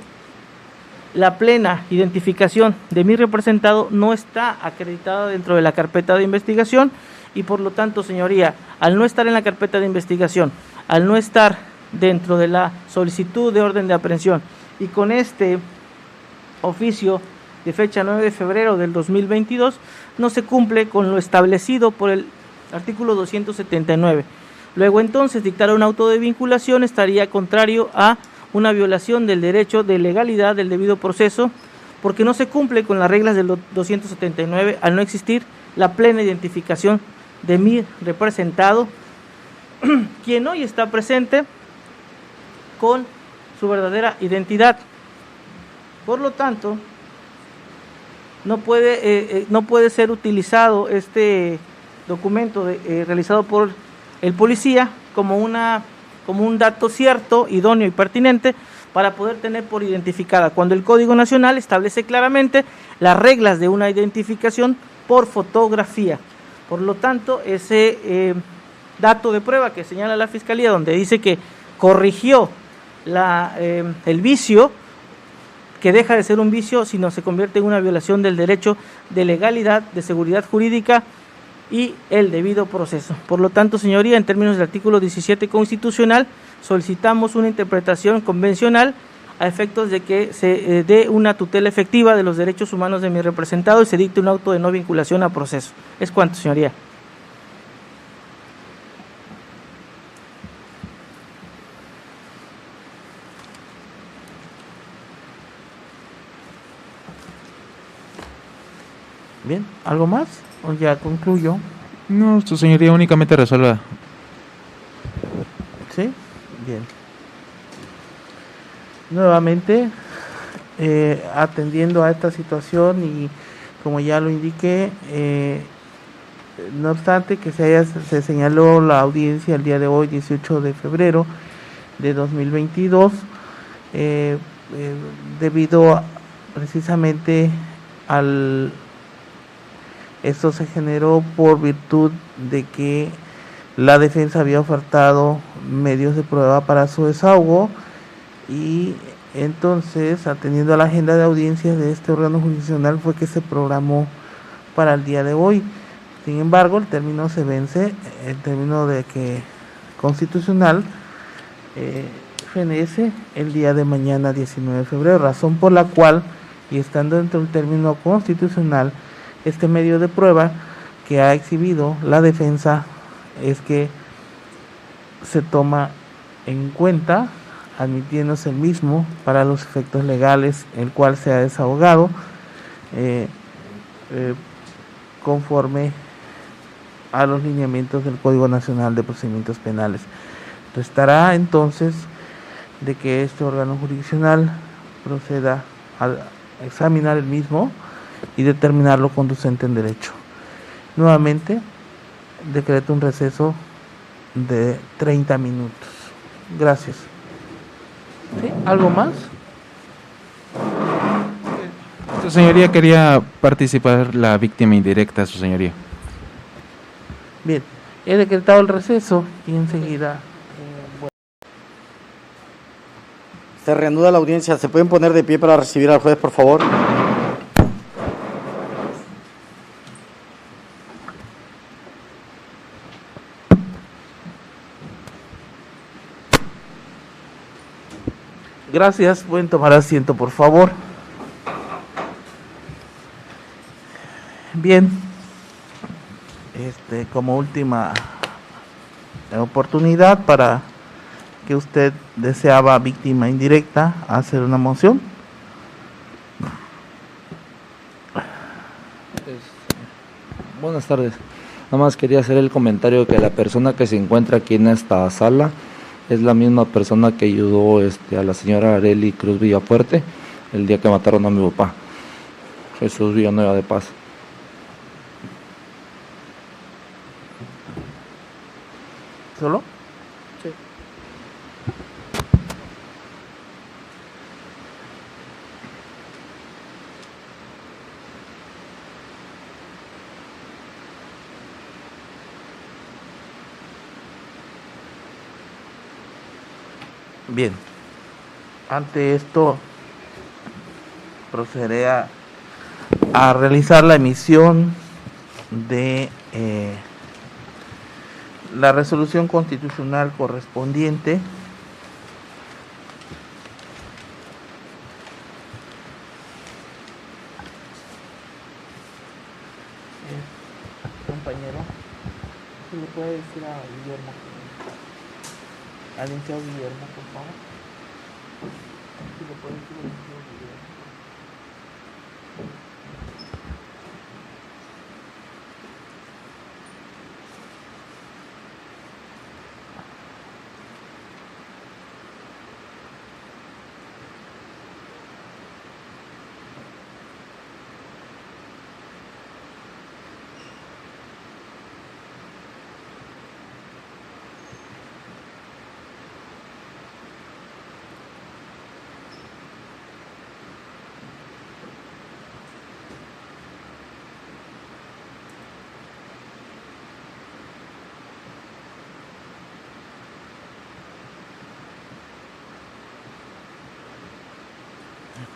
la plena identificación de mi representado no está acreditada dentro de la carpeta de investigación y por lo tanto, señoría, al no estar en la carpeta de investigación, al no estar dentro de la solicitud de orden de aprehensión y con este oficio de fecha 9 de febrero del 2022, no se cumple con lo establecido por el artículo 279. Luego entonces dictar un auto de vinculación estaría contrario a una violación del derecho de legalidad del debido proceso, porque no se cumple con las reglas del 279 al no existir la plena identificación de mi representado, quien hoy está presente con su verdadera identidad. Por lo tanto, no puede ser utilizado este documento realizado por el policía como un dato cierto, idóneo y pertinente para poder tener por identificada, cuando el Código Nacional establece claramente las reglas de una identificación por fotografía. Por lo tanto, ese dato de prueba que señala la Fiscalía, donde dice que corrigió el vicio, que deja de ser un vicio, sino se convierte en una violación del derecho de legalidad, de seguridad jurídica y el debido proceso. Por lo tanto, señoría, en términos del artículo 17 constitucional, solicitamos una interpretación convencional a efectos de que se dé una tutela efectiva de los derechos humanos de mi representado y se dicte un auto de no vinculación a proceso. Es cuanto, señoría. Bien, ¿algo más? ¿O ya concluyo? No, su señoría únicamente resuelva. ¿Sí? Bien. Nuevamente, atendiendo a esta situación y como ya lo indiqué, no obstante que se señaló la audiencia el día de hoy, 18 de febrero de 2022, debido precisamente esto se generó por virtud de que la defensa había ofertado medios de prueba para su desahogo y entonces, atendiendo a la agenda de audiencias de este órgano jurisdiccional, fue que se programó para el día de hoy. Sin embargo, el término se vence, el término de que constitucional fenece el día de mañana, 19 de febrero, razón por la cual, y estando dentro del término constitucional, este medio de prueba que ha exhibido la defensa es que se toma en cuenta, admitiéndose el mismo para los efectos legales, el cual se ha desahogado conforme a los lineamientos del Código Nacional de Procedimientos Penales. Restará entonces de que este órgano jurisdiccional proceda a examinar el mismo y determinarlo conducente en derecho. Nuevamente, decreto un receso de 30 minutos. Gracias. ¿Sí? ¿Algo más? Su señoría, quería participar la víctima indirecta, su señoría. Bien, he decretado el receso y enseguida... Se reanuda la audiencia. ¿Se pueden poner de pie para recibir al juez, por favor? Gracias, pueden tomar asiento, por favor. Bien, como última oportunidad para que usted deseaba víctima indirecta hacer una moción. Buenas tardes. Nada más quería hacer el comentario que la persona que se encuentra aquí en esta sala es la misma persona que ayudó a la señora Arely Cruz Villafuerte el día que mataron a mi papá, Jesús Villanueva de Paz. ¿Solo? Sí. Bien, ante esto procederé a realizar la emisión de la resolución constitucional correspondiente compañero, ¿se le puede decir a Guillermo? Al licenciado Guillermo, por favor. Si le puede decir al licenciado Guillermo.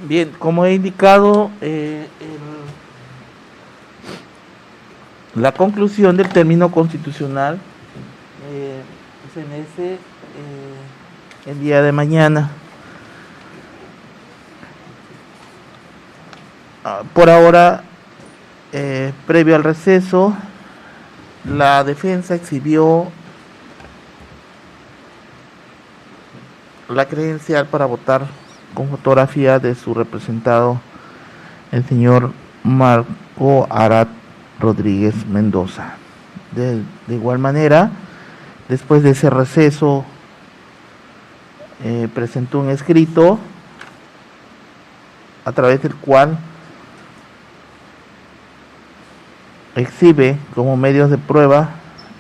Bien, como he indicado, la conclusión del término constitucional se mece el día de mañana. Por ahora, previo al receso, la defensa exhibió la credencial para votar con fotografía de su representado, el señor Marco Arat Rodríguez Mendoza. De igual manera, después de ese receso, presentó un escrito a través del cual exhibe como medios de prueba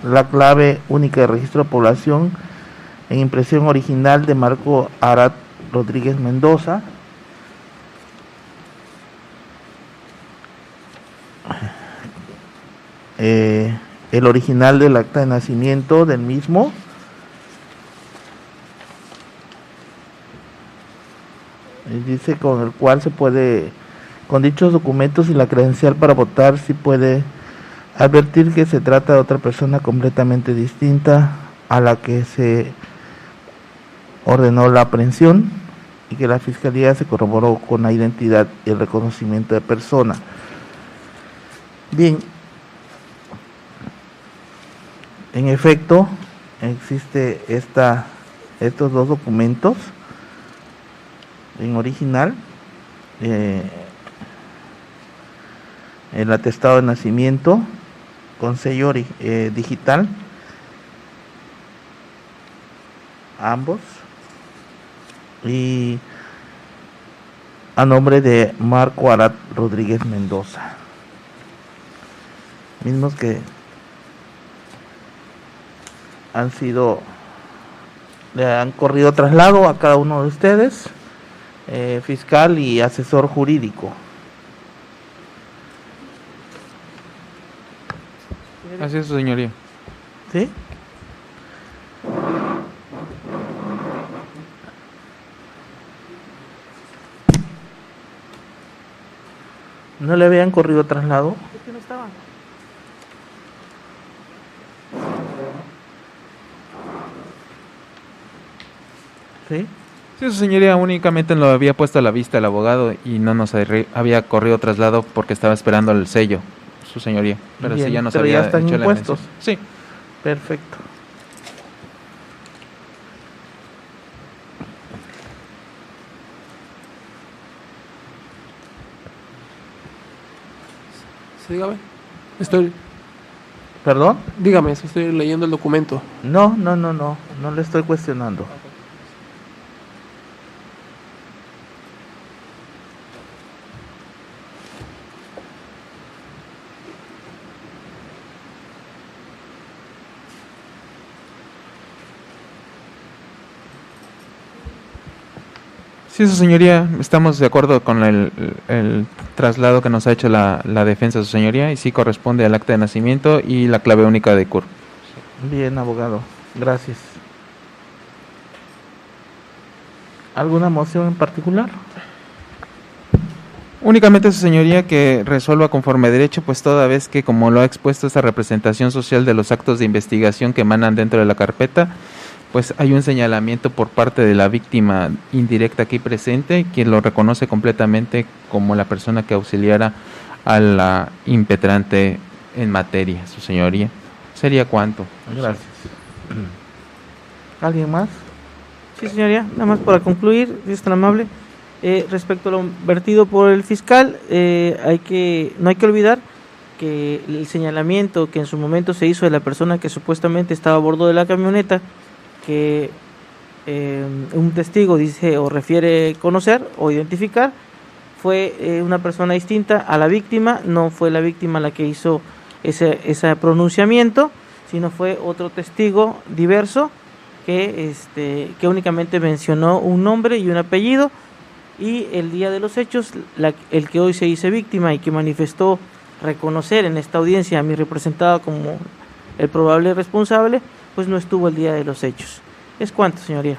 la clave única de registro de población en impresión original de Marco Arat Rodríguez Mendoza, el original del acta de nacimiento del mismo, dice con el cual se puede, con dichos documentos y la credencial para votar, se puede advertir que se trata de otra persona completamente distinta a la que se ordenó la aprehensión, y que la Fiscalía se corroboró con la identidad y el reconocimiento de persona. Bien, en efecto, existe estos dos documentos en original, el atestado de nacimiento con sello digital, ambos, y a nombre de Marco Arat Rodríguez Mendoza, mismos que le han corrido traslado a cada uno de ustedes, fiscal y asesor jurídico. Así es, su señoría. ¿Sí? ¿No le habían corrido traslado? ¿Por qué no estaba? ¿Sí? Sí, su señoría, únicamente lo había puesto a la vista el abogado y no nos había corrido traslado porque estaba esperando el sello, su señoría. Pero Bien, sí ya nos pero ya había están hecho la impuestos. mención. Sí. Perfecto. Sí, dígame. ¿Perdón? Dígame, si estoy leyendo el documento. No le estoy cuestionando. Sí, su señoría, estamos de acuerdo con el traslado que nos ha hecho la defensa, su señoría, y sí corresponde al acta de nacimiento y la clave única de CUR. Bien, abogado. Gracias. ¿Alguna moción en particular? Únicamente, su señoría, que resuelva conforme derecho, pues toda vez que, como lo ha expuesto esta representación social de los actos de investigación que emanan dentro de la carpeta, pues hay un señalamiento por parte de la víctima indirecta aquí presente, quien lo reconoce completamente como la persona que auxiliara a la impetrante en materia, su señoría. ¿Sería cuánto? Gracias. ¿Alguien más? Sí, señoría, nada más para concluir, si es tan amable. Respecto a lo vertido por el fiscal, no hay que olvidar que el señalamiento que en su momento se hizo de la persona que supuestamente estaba a bordo de la camioneta, que un testigo dice o refiere conocer o identificar, fue una persona distinta a la víctima. No fue la víctima la que hizo ese pronunciamiento, sino fue otro testigo diverso que únicamente mencionó un nombre y un apellido, y el día de los hechos el que hoy se dice víctima y que manifestó reconocer en esta audiencia a mi representado como el probable responsable, pues no estuvo el día de los hechos. ¿Es cuánto, señoría?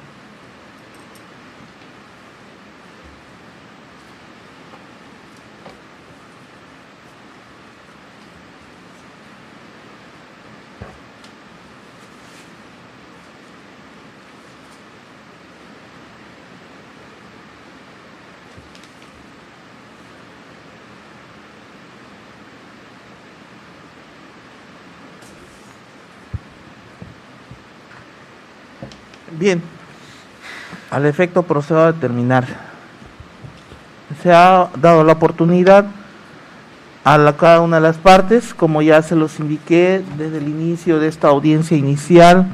Bien, al efecto procedo a determinar. Se ha dado la oportunidad a cada una de las partes, como ya se los indiqué desde el inicio de esta audiencia inicial,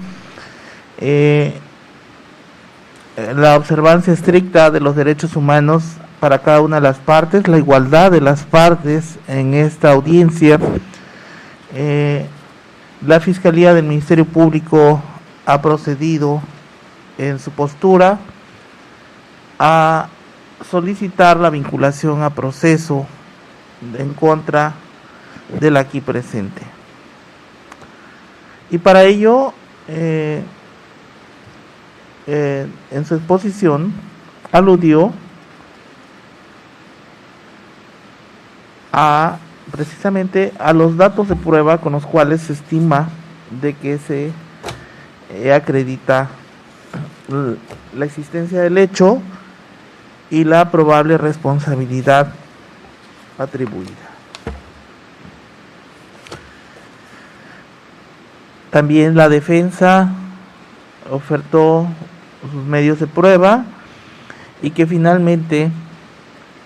la observancia estricta de los derechos humanos para cada una de las partes, la igualdad de las partes en esta audiencia. La Fiscalía del Ministerio Público ha procedido en su postura a solicitar la vinculación a proceso en contra del aquí presente. Y para ello, en su exposición, aludió precisamente a los datos de prueba con los cuales se estima de que se acredita la existencia del hecho y la probable responsabilidad atribuida. También la defensa ofertó sus medios de prueba y que finalmente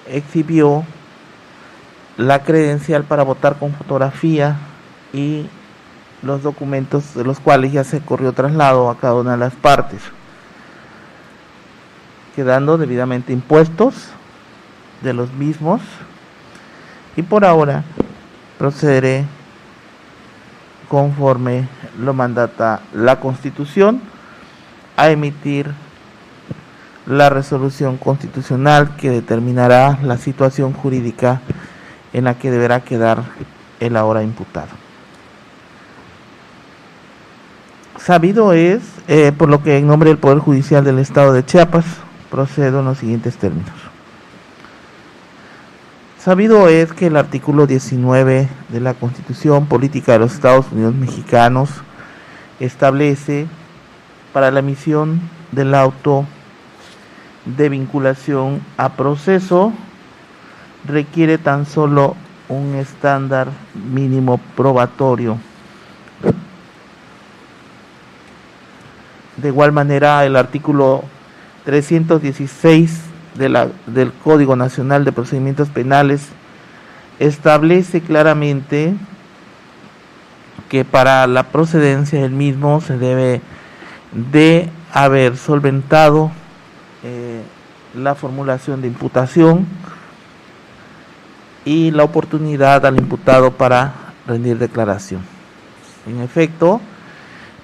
exhibió la credencial para votar con fotografía y los documentos de los cuales ya se corrió traslado a cada una de las partes, quedando debidamente impuestos de los mismos, y por ahora procederé conforme lo mandata la Constitución a emitir la resolución constitucional que determinará la situación jurídica en la que deberá quedar el ahora imputado. Sabido es, por lo que en nombre del Poder Judicial del Estado de Chiapas, procedo en los siguientes términos. Sabido es que el artículo 19 de la Constitución Política de los Estados Unidos Mexicanos establece para la emisión del auto de vinculación a proceso requiere tan solo un estándar mínimo probatorio. De igual manera, el artículo 316 del Código Nacional de Procedimientos Penales establece claramente que para la procedencia del mismo se debe de haber solventado la formulación de imputación y la oportunidad al imputado para rendir declaración. En efecto,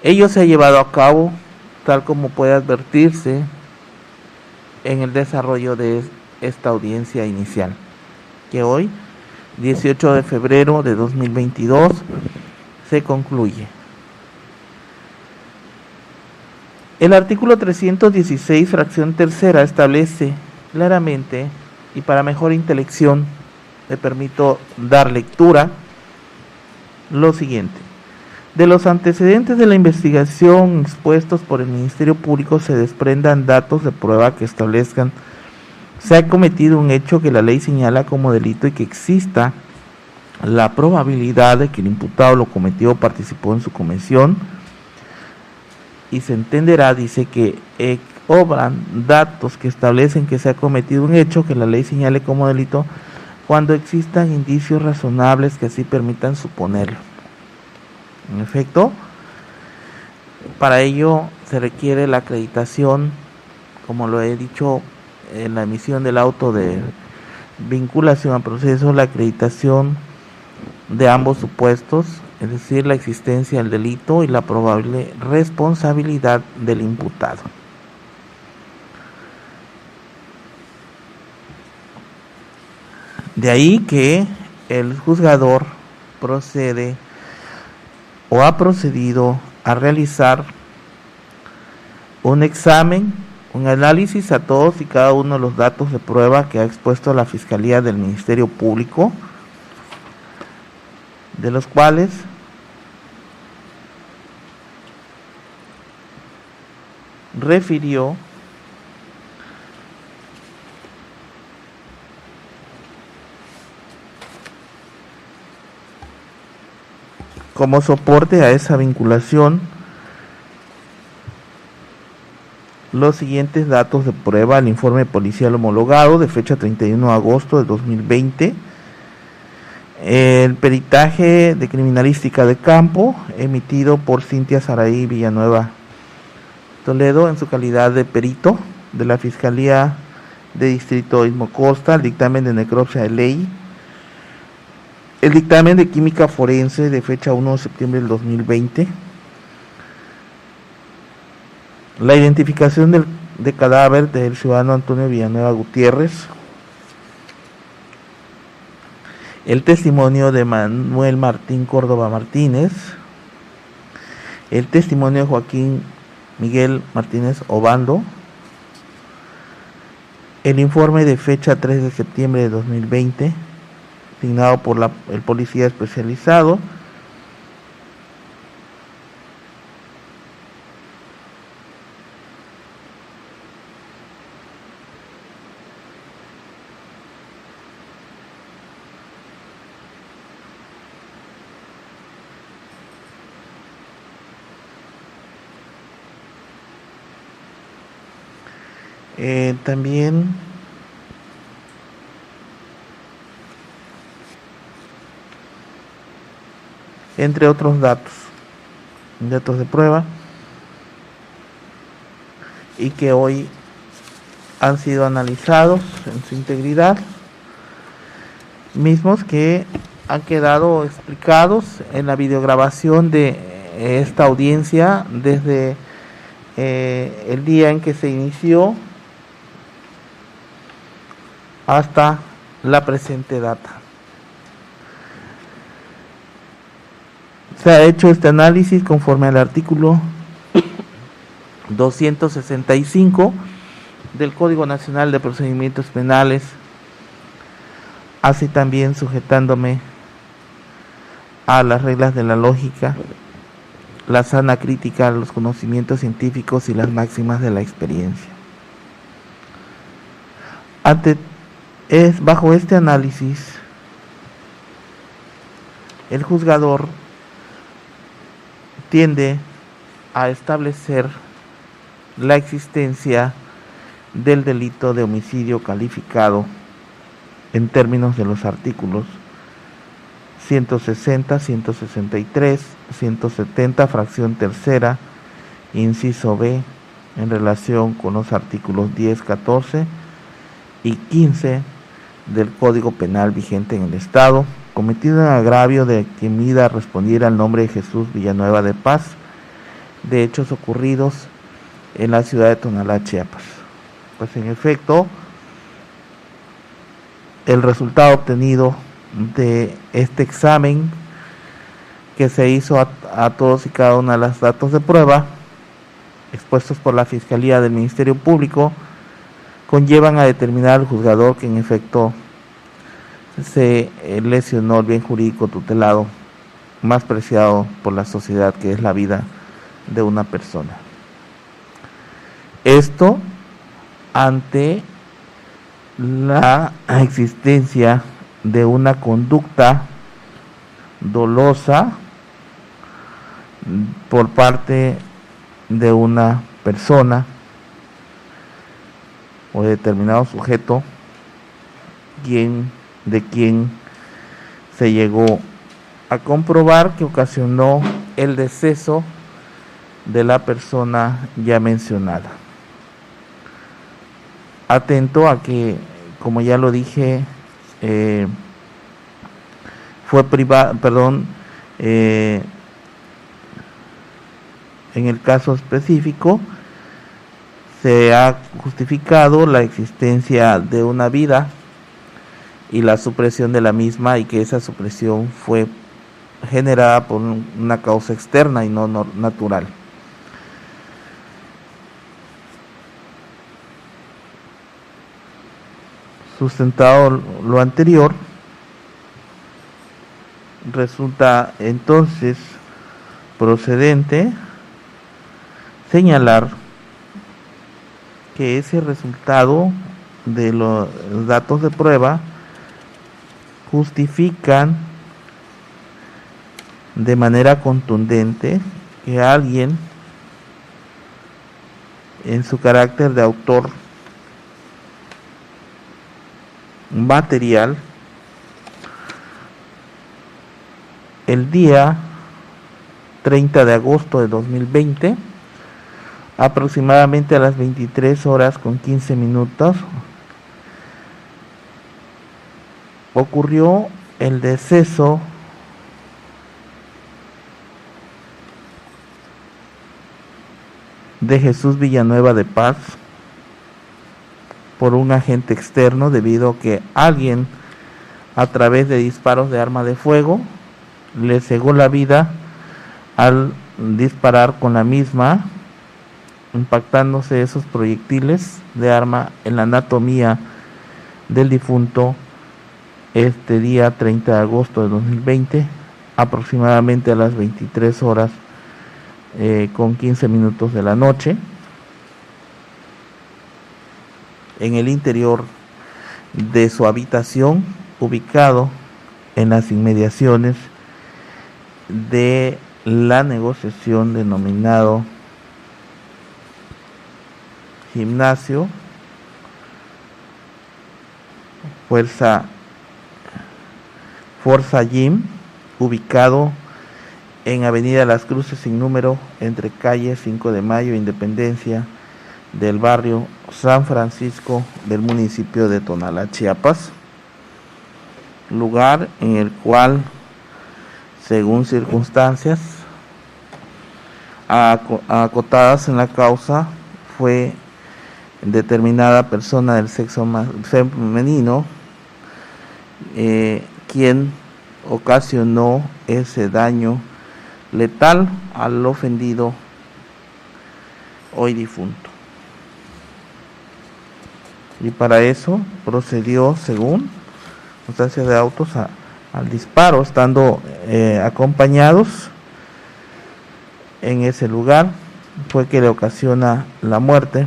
ello se ha llevado a cabo tal como puede advertirse en el desarrollo de esta audiencia inicial, que hoy, 18 de febrero de 2022, se concluye. El artículo 316, fracción tercera, establece claramente, y para mejor intelección me permito dar lectura, lo siguiente. De los antecedentes de la investigación expuestos por el Ministerio Público se desprendan datos de prueba que establezcan se ha cometido un hecho que la ley señala como delito y que exista la probabilidad de que el imputado lo cometió o participó en su comisión, y se entenderá, dice, que obran datos que establecen que se ha cometido un hecho que la ley señale como delito cuando existan indicios razonables que así permitan suponerlo. En efecto, para ello se requiere la acreditación, como lo he dicho en la emisión del auto de vinculación a proceso, la acreditación de ambos supuestos, es decir, la existencia del delito y la probable responsabilidad del imputado. De ahí que el juzgador procede o ha procedido a realizar un examen, un análisis a todos y cada uno de los datos de prueba que ha expuesto la Fiscalía del Ministerio Público, de los cuales refirió como soporte a esa vinculación los siguientes datos de prueba: el informe policial homologado de fecha 31 de agosto de 2020, el peritaje de criminalística de campo emitido por Cintia Saraí Villanueva Toledo en su calidad de perito de la Fiscalía de Distrito Istmo Costa, el dictamen de necropsia de ley, el dictamen de química forense de fecha 1 de septiembre del 2020, la identificación de cadáver del ciudadano Antonio Villanueva Gutiérrez, el testimonio de Manuel Martín Córdoba Martínez, el testimonio de Joaquín Miguel Martínez Obando, el informe de fecha 3 de septiembre de 2020, asignado por el policía especializado, también entre otros datos de prueba, y que hoy han sido analizados en su integridad, mismos que han quedado explicados en la videograbación de esta audiencia desde el día en que se inició hasta la presente data. Se ha hecho este análisis conforme al artículo 265 del Código Nacional de Procedimientos Penales, así también sujetándome a las reglas de la lógica, la sana crítica, los conocimientos científicos y las máximas de la experiencia. Bajo este análisis, el juzgador tiende a establecer la existencia del delito de homicidio calificado en términos de los artículos 160, 163, 170, fracción tercera, inciso B, en relación con los artículos 10, 14 y 15 del Código Penal vigente en el Estado, cometido en agravio de quien mida respondiera al nombre de Jesús Villanueva de Paz, de hechos ocurridos en la ciudad de Tonalá, Chiapas. Pues en efecto, el resultado obtenido de este examen que se hizo a todos y cada una de los datos de prueba expuestos por la Fiscalía del Ministerio Público conllevan a determinar al juzgador que en efecto se lesionó el bien jurídico tutelado más preciado por la sociedad, que es la vida de una persona. Esto ante la existencia de una conducta dolosa por parte de una persona o determinado sujeto de quien se llegó a comprobar que ocasionó el deceso de la persona ya mencionada. Atento a que, como ya lo dije, en el caso específico se ha justificado la existencia de una vida y la supresión de la misma, y que esa supresión fue generada por una causa externa y no natural. Sustentado lo anterior, resulta entonces procedente señalar que ese resultado de los datos de prueba justifican de manera contundente que alguien, en su carácter de autor material, el día 30 de agosto de 2020, aproximadamente a las 23 horas con 15 minutos, ocurrió el deceso de Jesús Villanueva de Paz por un agente externo, debido a que alguien, a través de disparos de arma de fuego, le cegó la vida al disparar con la misma, impactándose esos proyectiles de arma en la anatomía del difunto este día 30 de agosto de 2020, aproximadamente a las 23 horas con 15 minutos de la noche, en el interior de su habitación, ubicado en las inmediaciones de la negociación denominado Gimnasio Forza Gym, ubicado en Avenida Las Cruces sin número, entre calle 5 de Mayo e Independencia, del barrio San Francisco del municipio de Tonalá, Chiapas, lugar en el cual, según circunstancias acotadas en la causa, fue determinada persona del sexo femenino quien ocasionó ese daño letal al ofendido hoy difunto. Y para eso procedió, según constancia de autos, al disparo, estando acompañados en ese lugar. Fue que le ocasiona la muerte,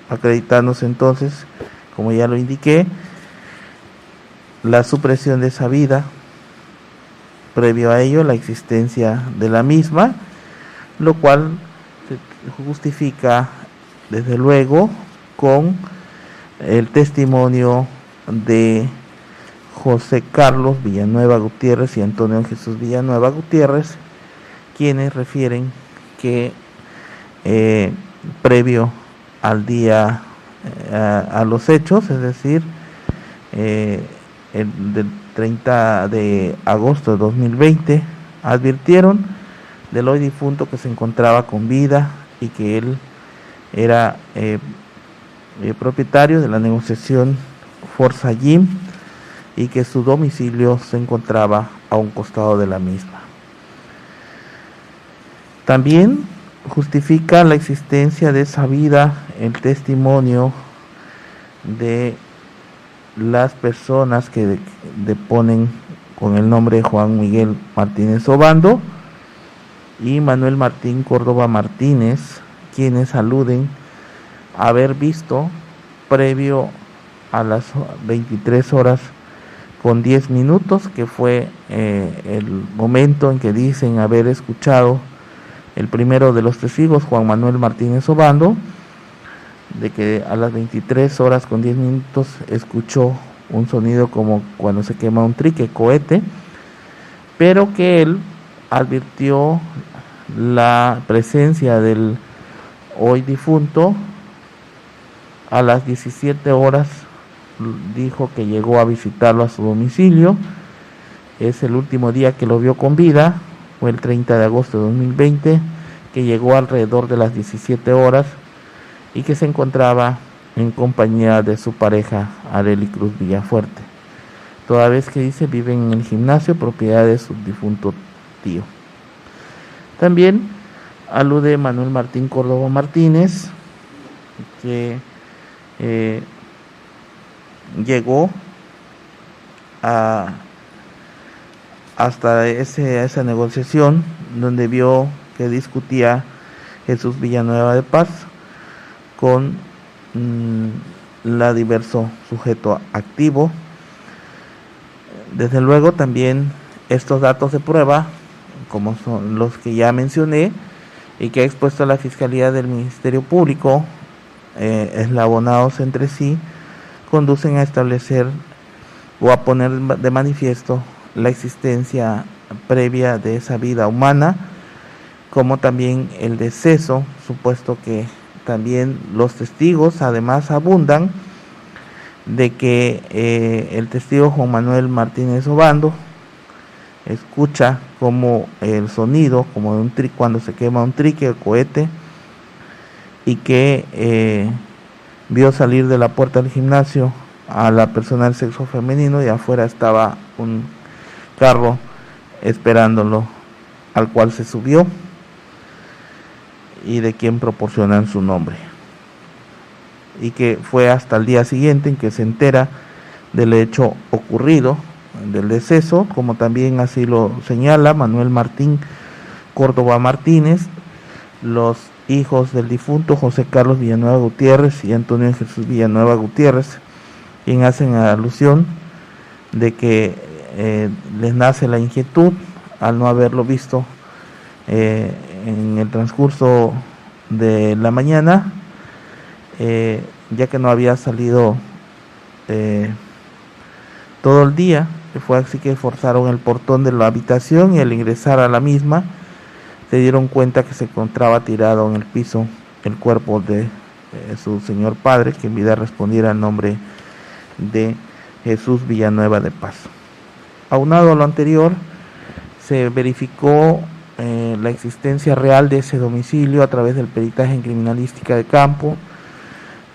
acreditándose entonces, como ya lo indiqué, la supresión de esa vida, previo a ello la existencia de la misma, lo cual se justifica desde luego con el testimonio de José Carlos Villanueva Gutiérrez y Antonio Jesús Villanueva Gutiérrez, quienes refieren que previo al día, a los hechos, es decir, del 30 de agosto de 2020, advirtieron del hoy difunto que se encontraba con vida y que él era propietario de la negociación Forza Gym y que su domicilio se encontraba a un costado de la misma. También justifica la existencia de esa vida el testimonio de las personas que deponen con el nombre de Juan Miguel Martínez Obando y Manuel Martín Córdoba Martínez, quienes aluden a haber visto previo a las 23 horas con 10 minutos, que fue el momento en que dicen haber escuchado el primero de los testigos, Juan Manuel Martínez Obando, de que a las 23 horas con 10 minutos escuchó un sonido como cuando se quema un trique, cohete, pero que él advirtió la presencia del hoy difunto a las 17 horas, dijo que llegó a visitarlo a su domicilio. Es el último día que lo vio con vida, fue el 30 de agosto de 2020, que llegó alrededor de las 17 horas y que se encontraba en compañía de su pareja Arely Cruz Villafuerte, toda vez que dice viven en el gimnasio propiedad de su difunto tío. También alude Manuel Martín Córdoba Martínez, que llegó hasta esa negociación donde vio que discutía Jesús Villanueva de Paz con la diverso sujeto activo. Desde luego también estos datos de prueba, como son los que ya mencioné y que ha expuesto la Fiscalía del Ministerio Público, eslabonados entre sí, conducen a establecer o a poner de manifiesto la existencia previa de esa vida humana, como también el deceso, supuesto que también los testigos además abundan de que el testigo Juan Manuel Martínez Obando escucha como el sonido como de un cuando se quema un trique o cohete, y que vio salir de la puerta del gimnasio a la persona del sexo femenino y afuera estaba un carro esperándolo, al cual se subió y de quien proporcionan su nombre, y que fue hasta el día siguiente en que se entera del hecho ocurrido, del deceso, como también así lo señala Manuel Martín Córdoba Martínez, los hijos del difunto José Carlos Villanueva Gutiérrez y Antonio Jesús Villanueva Gutiérrez, quien hacen alusión de que les nace la inquietud al no haberlo visto en el transcurso de la mañana, ya que no había salido todo el día. Fue así que forzaron el portón de la habitación y al ingresar a la misma se dieron cuenta que se encontraba tirado en el piso el cuerpo de su señor padre, que en vida respondiera al nombre de Jesús Villanueva de Paz. Aunado a lo anterior, se verificó la existencia real de ese domicilio a través del peritaje en criminalística de campo.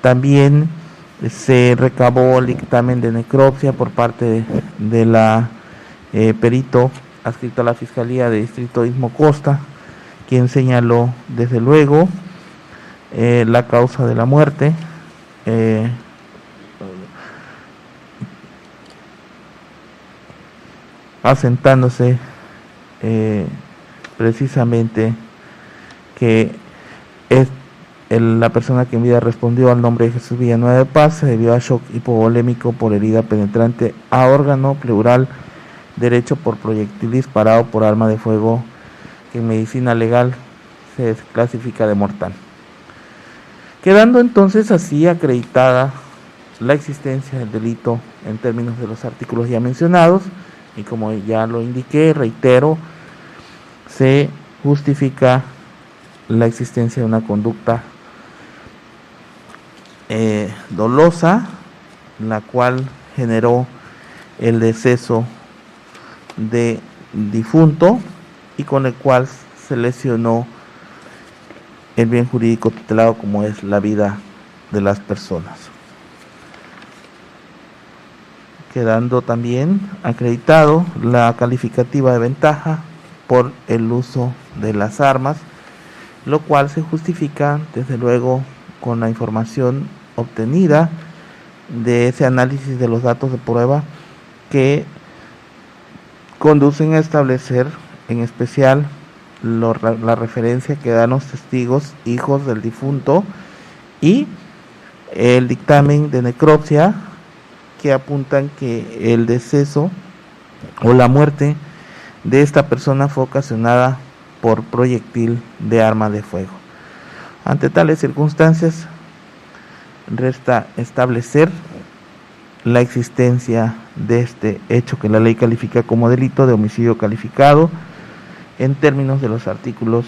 También se recabó el dictamen de necropsia por parte de la perito adscrito a la Fiscalía de Distrito Istmo Costa, quien señaló desde luego la causa de la muerte, asentándose precisamente que es la persona que en vida respondió al nombre de Jesús Villanueva de Paz se debió a shock hipovolémico por herida penetrante a órgano pleural derecho por proyectil disparado por arma de fuego, que en medicina legal se clasifica de mortal. Quedando entonces así acreditada la existencia del delito en términos de los artículos ya mencionados, y como ya lo indiqué, reitero, se justifica la existencia de una conducta dolosa, la cual generó el deceso de difunto y con el cual se lesionó el bien jurídico tutelado como es la vida de las personas. Quedando también acreditado la calificativa de ventaja por el uso de las armas, lo cual se justifica desde luego con la información obtenida de ese análisis de los datos de prueba que conducen a establecer en especial la referencia que dan los testigos hijos del difunto y el dictamen de necropsia que apuntan que el deceso o la muerte de esta persona fue ocasionada por proyectil de arma de fuego. Ante tales circunstancias, resta establecer la existencia de este hecho que la ley califica como delito de homicidio calificado en términos de los artículos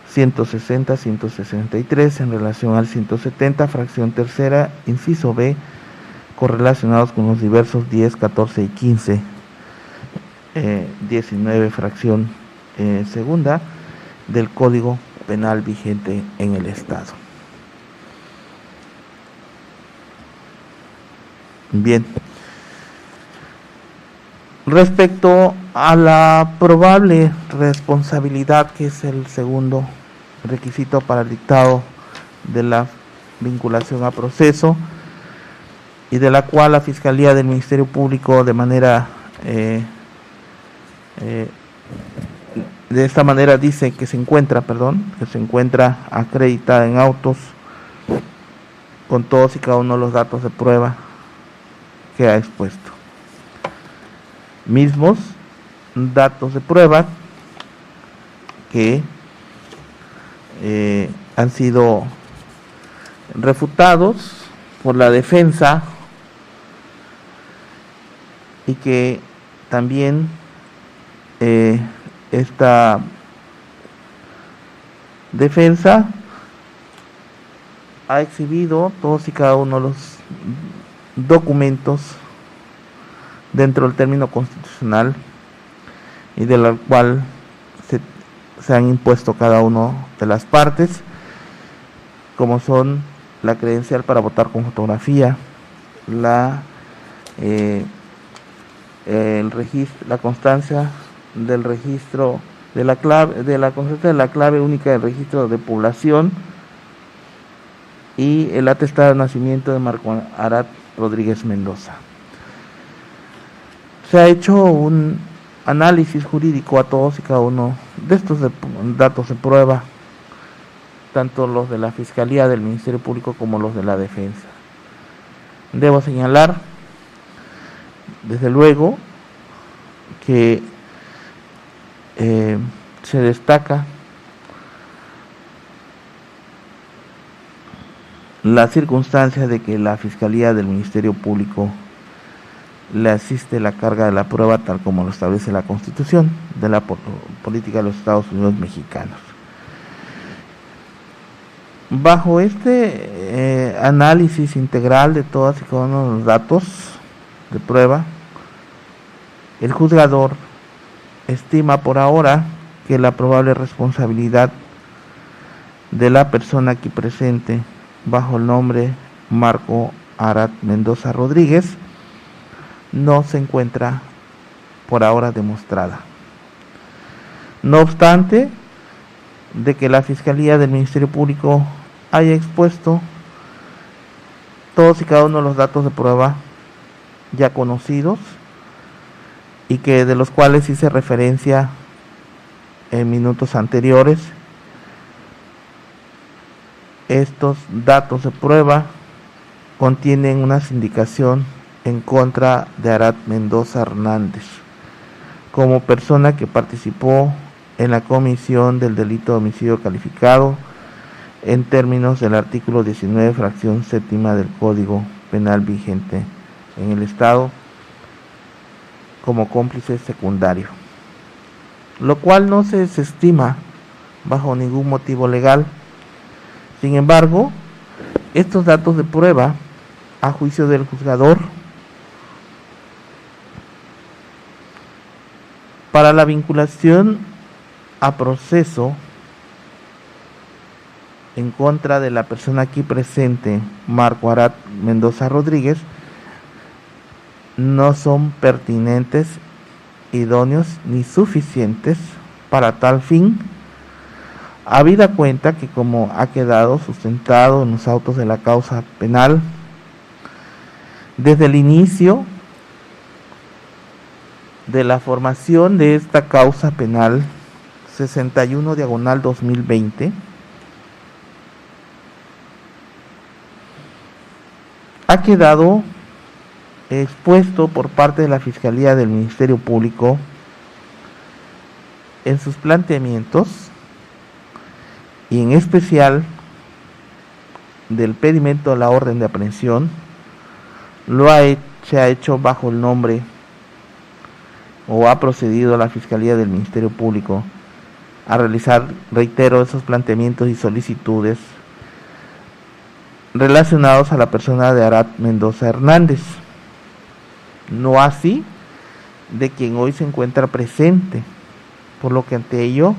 160, 163 en relación al 170, fracción tercera, inciso B, correlacionados con los diversos 10, 14 y 15, 19, fracción segunda del Código Penal vigente en el Estado. Bien. Respecto a la probable responsabilidad, que es el segundo requisito para el dictado de la vinculación a proceso, y de la cual la Fiscalía del Ministerio Público de esta manera dice que se encuentra acreditada en autos con todos y cada uno de los datos de prueba que ha expuesto. Mismos datos de prueba que han sido refutados por la defensa y que también esta defensa ha exhibido todos y cada uno de los documentos dentro del término constitucional y de la cual se han impuesto cada uno de las partes, como son la credencial para votar con fotografía, la constancia del registro de la clave única del registro de población y el atestado de nacimiento de Marco Arat Rodríguez Mendoza. Se ha hecho un análisis jurídico a todos y cada uno de estos datos de prueba, tanto los de la Fiscalía del Ministerio Público como los de la Defensa. Debo señalar, desde luego, que se destaca la circunstancia de que la Fiscalía del Ministerio Público le asiste la carga de la prueba tal como lo establece la Constitución de la política de los Estados Unidos mexicanos. Bajo este análisis integral de todas y cada uno de los datos de prueba, el juzgador estima por ahora que la probable responsabilidad de la persona aquí presente bajo el nombre Marco Arat Mendoza Rodríguez no se encuentra por ahora demostrada. No obstante, de que la Fiscalía del Ministerio Público haya expuesto todos y cada uno de los datos de prueba ya conocidos y que de los cuales hice referencia en minutos anteriores. Estos datos de prueba contienen una sindicación en contra de Arat Mendoza Hernández como persona que participó en la comisión del delito de homicidio calificado en términos del artículo 19, fracción séptima del Código Penal vigente en el Estado, como cómplice secundario, lo cual no se desestima bajo ningún motivo legal. Sin embargo, estos datos de prueba, a juicio del juzgador, para la vinculación a proceso en contra de la persona aquí presente, Marco Arat Mendoza Rodríguez, no son pertinentes, idóneos ni suficientes para tal fin, habida cuenta que, como ha quedado sustentado en los autos de la causa penal, desde el inicio de la formación de esta causa penal 61/2020, ha quedado expuesto por parte de la Fiscalía del Ministerio Público en sus planteamientos y en especial del pedimento de la orden de aprehensión. Se ha hecho bajo el nombre, o ha procedido la Fiscalía del Ministerio Público a realizar, reitero, esos planteamientos y solicitudes relacionados a la persona de Arat Mendoza Hernández, no así de quien hoy se encuentra presente, por lo que ante ello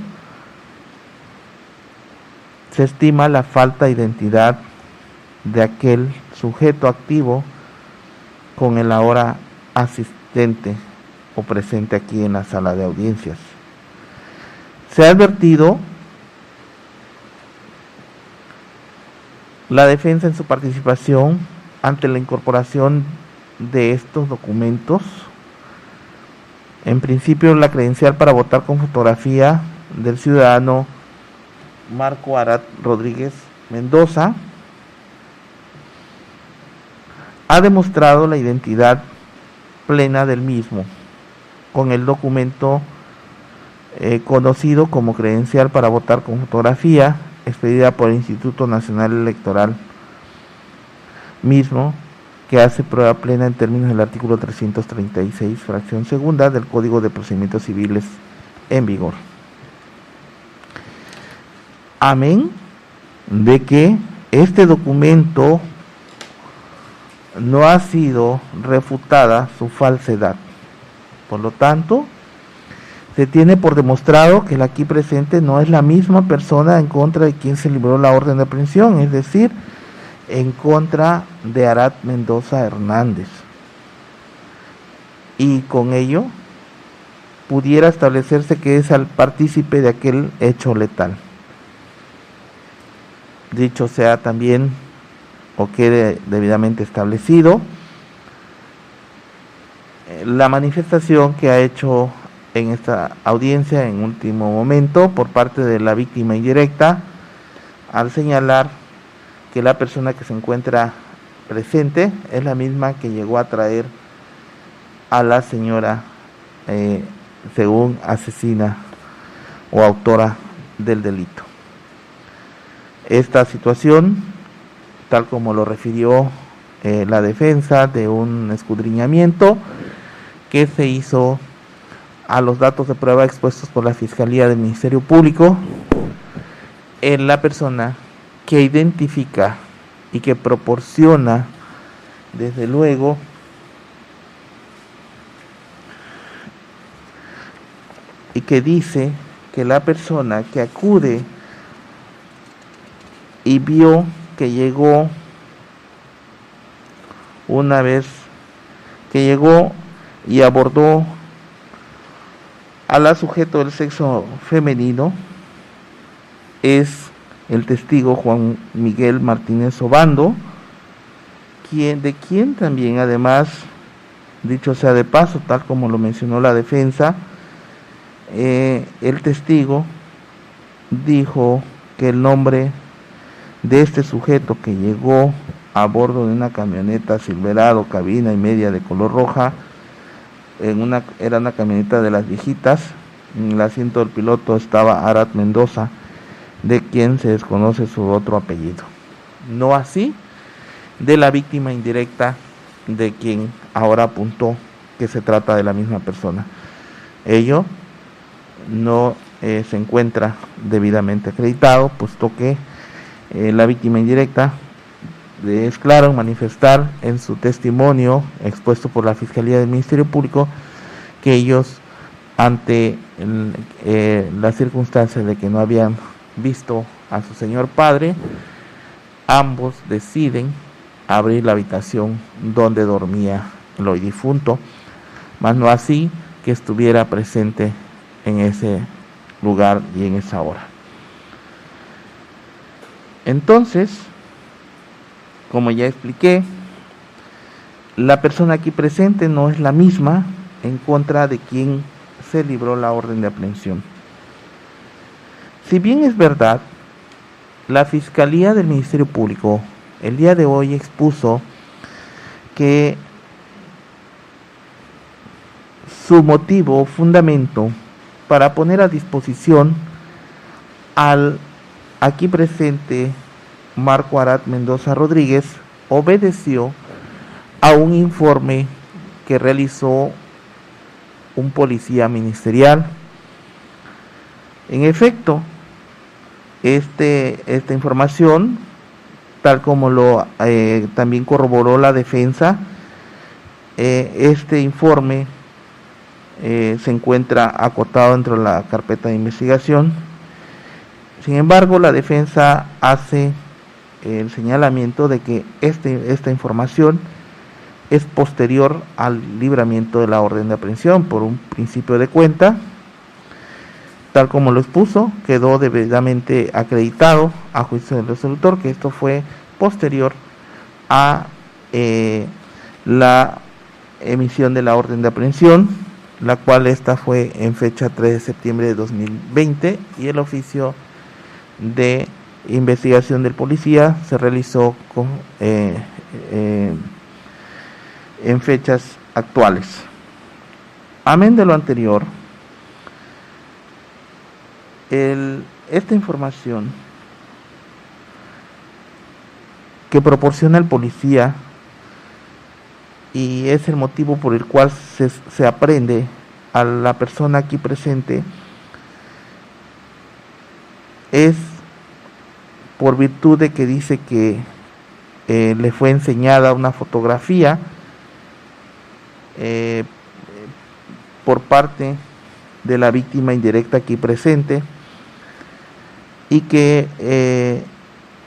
se estima la falta de identidad de aquel sujeto activo con el ahora asistente o presente aquí en la sala de audiencias. Se ha advertido la defensa en su participación ante la incorporación de estos documentos. En principio, la credencial para votar con fotografía del ciudadano Marco Arat Rodríguez Mendoza ha demostrado la identidad plena del mismo con el documento conocido como credencial para votar con fotografía, expedida por el Instituto Nacional Electoral, mismo que hace prueba plena en términos del artículo 336, fracción segunda del Código de Procedimientos Civiles en vigor. Amén de que este documento no ha sido refutada su falsedad. Por lo tanto, se tiene por demostrado que el aquí presente no es la misma persona en contra de quien se libró la orden de aprehensión, es decir, en contra de Arat Mendoza Hernández. Y con ello pudiera establecerse que es el partícipe de aquel hecho letal. Dicho sea también, o quede debidamente establecido, la manifestación que ha hecho en esta audiencia en último momento por parte de la víctima indirecta al señalar que la persona que se encuentra presente es la misma que llegó a traer a la señora según asesina o autora del delito. Esta situación, tal como lo refirió la defensa, de un escudriñamiento que se hizo a los datos de prueba expuestos por la Fiscalía del Ministerio Público en la persona que identifica y que proporciona, desde luego, y que dice que la persona que acude y vio que llegó una vez que llegó y abordó a la sujeto del sexo femenino, es el testigo Juan Miguel Martínez Obando, de quien también, además, dicho sea de paso, tal como lo mencionó la defensa, el testigo dijo que el nombre de este sujeto que llegó a bordo de una camioneta Silverado, cabina y media de color roja, era una camioneta de las viejitas, en el asiento del piloto estaba Arat Mendoza, de quien se desconoce su otro apellido. No así de la víctima indirecta, de quien ahora apuntó que se trata de la misma persona. Ello no se encuentra debidamente acreditado, puesto que la víctima indirecta es claro en manifestar en su testimonio expuesto por la Fiscalía del Ministerio Público que ellos, ante la circunstancia de que no habían visto a su señor padre, ambos deciden abrir la habitación donde dormía el hoy difunto, mas no así que estuviera presente en ese lugar y en esa hora. Entonces, como ya expliqué, la persona aquí presente no es la misma en contra de quien se libró la orden de aprehensión. Si bien es verdad, la Fiscalía del Ministerio Público el día de hoy expuso que su motivo o fundamento para poner a disposición al aquí presente Marco Arat Mendoza Rodríguez obedeció a un informe que realizó un policía ministerial. En efecto, esta información, tal como lo también corroboró la defensa, este informe se encuentra acotado dentro de la carpeta de investigación. Sin embargo, la defensa hace el señalamiento de que esta información es posterior al libramiento de la orden de aprehensión por un principio de cuenta. Tal como lo expuso, quedó debidamente acreditado a juicio del resolutor que esto fue posterior a la emisión de la orden de aprehensión, la cual esta fue en fecha 3 de septiembre de 2020, y el oficio de investigación del policía se realizó en fechas actuales. Amén de lo anterior, esta información que proporciona el policía, y es el motivo por el cual se aprehende a la persona aquí presente, es por virtud de que dice que le fue enseñada una fotografía por parte de la víctima indirecta aquí presente, y que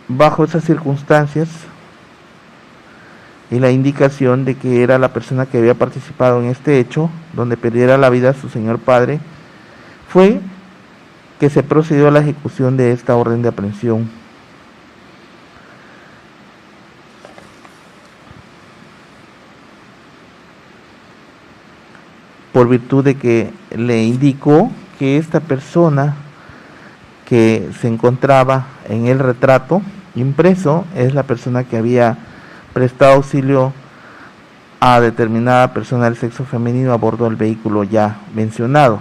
bajo esas circunstancias y la indicación de que era la persona que había participado en este hecho, donde perdiera la vida su señor padre, fue que se procedió a la ejecución de esta orden de aprehensión. Por virtud de que le indicó que esta persona que se encontraba en el retrato impreso es la persona que había prestado auxilio a determinada persona del sexo femenino a bordo del vehículo ya mencionado,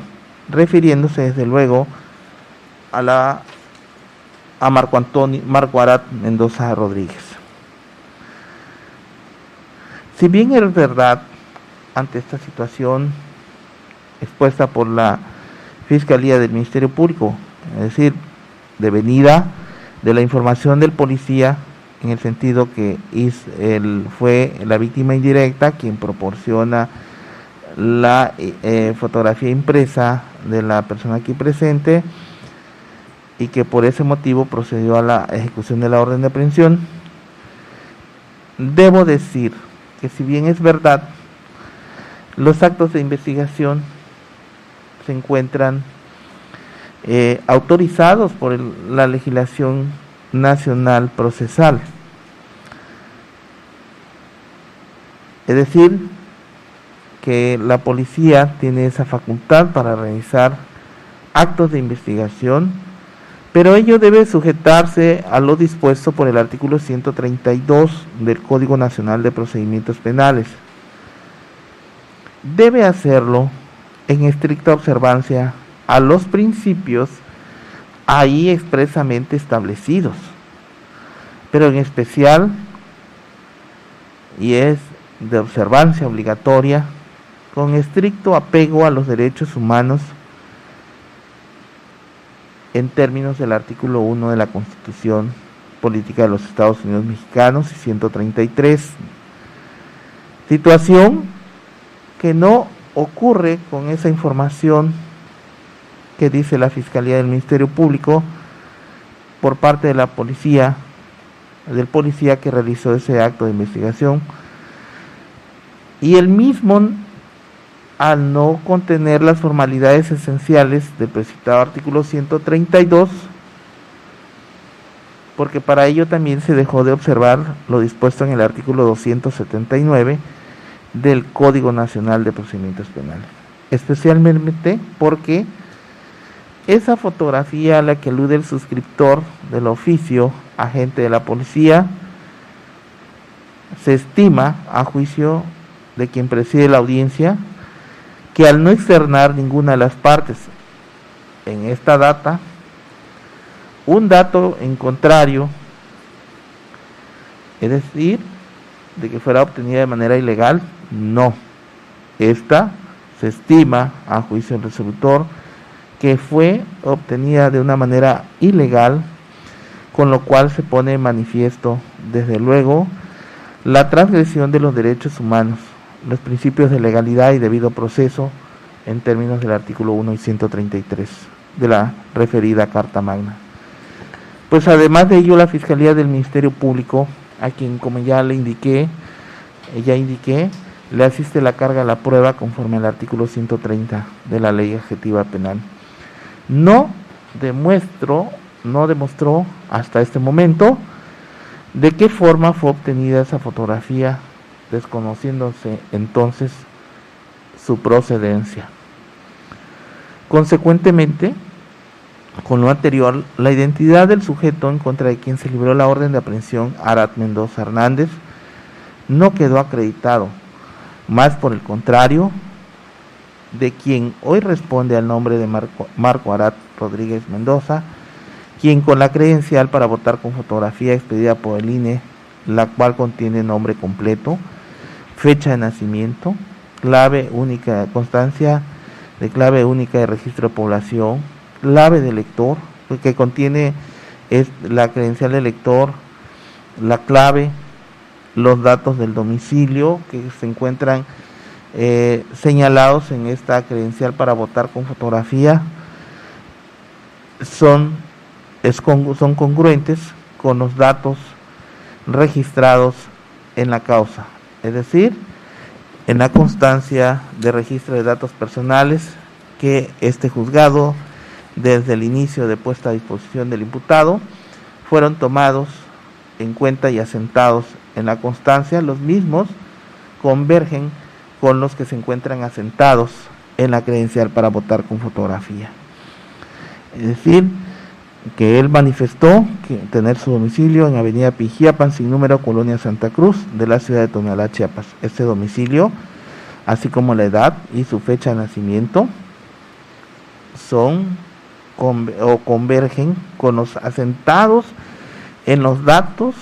refiriéndose desde luego a Marco Arat Mendoza Rodríguez. Si bien es verdad, ante esta situación expuesta por la Fiscalía del Ministerio Público, es decir, devenida de la información del policía, en el sentido que fue la víctima indirecta quien proporciona la fotografía impresa de la persona aquí presente, y que por ese motivo procedió a la ejecución de la orden de aprehensión. Debo decir que, si bien es verdad, los actos de investigación se encuentran autorizados por la legislación nacional procesal. Es decir, que la policía tiene esa facultad para realizar actos de investigación, pero ello debe sujetarse a lo dispuesto por el artículo 132 del Código Nacional de Procedimientos Penales. Debe hacerlo en estricta observancia a los principios ahí expresamente establecidos, pero en especial, y es de observancia obligatoria, con estricto apego a los derechos humanos en términos del artículo 1 de la Constitución Política de los Estados Unidos Mexicanos y 133. Situación que no ocurre con esa información que dice la Fiscalía del Ministerio Público por parte de la policía, del policía que realizó ese acto de investigación, y el mismo, al no contener las formalidades esenciales del precitado artículo 132, porque para ello también se dejó de observar lo dispuesto en el artículo 279 del Código Nacional de Procedimientos Penales, especialmente porque esa fotografía a la que alude el suscriptor del oficio, agente de la policía, se estima, a juicio de quien preside la audiencia, que al no externar ninguna de las partes en esta data, un dato en contrario, es decir, de que fuera obtenida de manera ilegal, no. Esta se estima, a juicio del resolutor, que fue obtenida de una manera ilegal, con lo cual se pone en manifiesto, desde luego, la transgresión de los derechos humanos, los principios de legalidad y debido proceso en términos del artículo 1 y 133 de la referida Carta Magna. Pues además de ello, la Fiscalía del Ministerio Público, a quien, como ya indiqué, le asiste la carga a la prueba conforme al artículo 130 de la Ley Ejecutiva Penal. No demostró hasta este momento de qué forma fue obtenida esa fotografía, desconociéndose entonces su procedencia. Consecuentemente, con lo anterior, la identidad del sujeto en contra de quien se libró la orden de aprehensión, Arat Mendoza Hernández, no quedó acreditado, más por el contrario, de quien hoy responde al nombre de Marco Arat Rodríguez Mendoza, quien con la credencial para votar con fotografía expedida por el INE, la cual contiene nombre completo, fecha de nacimiento, clave única, constancia de clave única de registro de población, clave de elector, que contiene la credencial de elector, la clave, los datos del domicilio que se encuentran señalados en esta credencial para votar con fotografía, son congruentes con los datos registrados en la causa, es decir, en la constancia de registro de datos personales que este juzgado, desde el inicio de puesta a disposición del imputado, fueron tomados en cuenta y asentados en la constancia. Los mismos convergen con los que se encuentran asentados en la credencial para votar con fotografía. Es decir, que él manifestó que tener su domicilio en Avenida Pijiapan, sin número, Colonia Santa Cruz, de la ciudad de Tonalá, Chiapas. Este domicilio, así como la edad y su fecha de nacimiento, convergen con los asentados en los datos,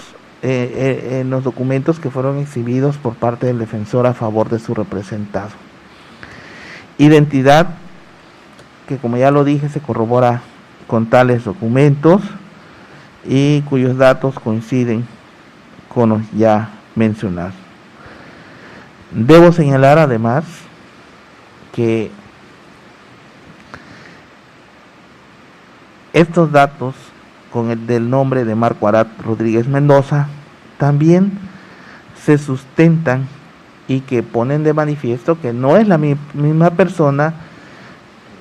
en los documentos que fueron exhibidos por parte del defensor a favor de su representado. Identidad que, como ya lo dije, se corrobora con tales documentos y cuyos datos coinciden con los ya mencionados. Debo señalar además que estos datos con el del nombre de Marco Arat Rodríguez Mendoza también se sustentan y que ponen de manifiesto que no es la misma persona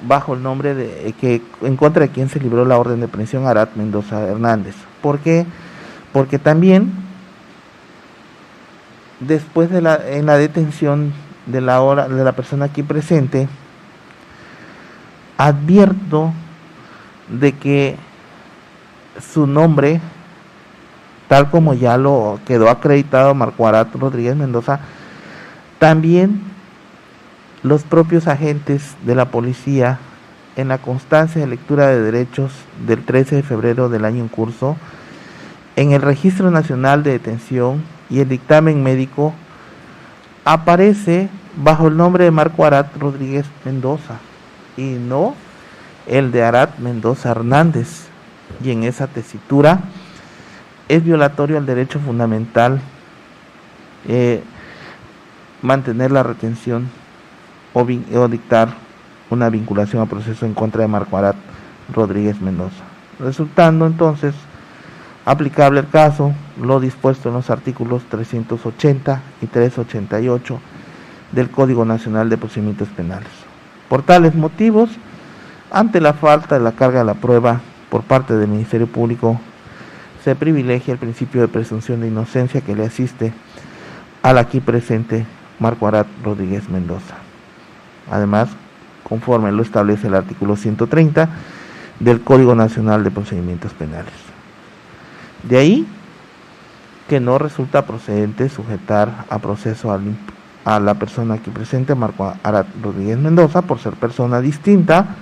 bajo el nombre de que en contra de quien se libró la orden de aprehensión, Arad Mendoza Hernández. ¿Por qué? Porque también después de en la detención de la persona aquí presente, advierto de que su nombre, tal como ya lo quedó acreditado, Marco Arad Rodríguez Mendoza, también los propios agentes de la policía, en la constancia de lectura de derechos del 13 de febrero del año en curso, en el Registro Nacional de Detención y el dictamen médico, aparece bajo el nombre de Marco Arad Rodríguez Mendoza y no el de Arad Mendoza Hernández. Y en esa tesitura es violatorio al derecho fundamental mantener la retención o dictar una vinculación a proceso en contra de Marco Arad Rodríguez Mendoza, resultando entonces aplicable el caso lo dispuesto en los artículos 380 y 388 del Código Nacional de Procedimientos Penales. Por tales motivos, ante la falta de la carga de la prueba por parte del Ministerio Público, se privilegia el principio de presunción de inocencia que le asiste al aquí presente Marco Arad Rodríguez Mendoza. Además, conforme lo establece el artículo 130 del Código Nacional de Procedimientos Penales. De ahí que no resulta procedente sujetar a proceso a la persona aquí presente, Marco Arad Rodríguez Mendoza, por ser persona distinta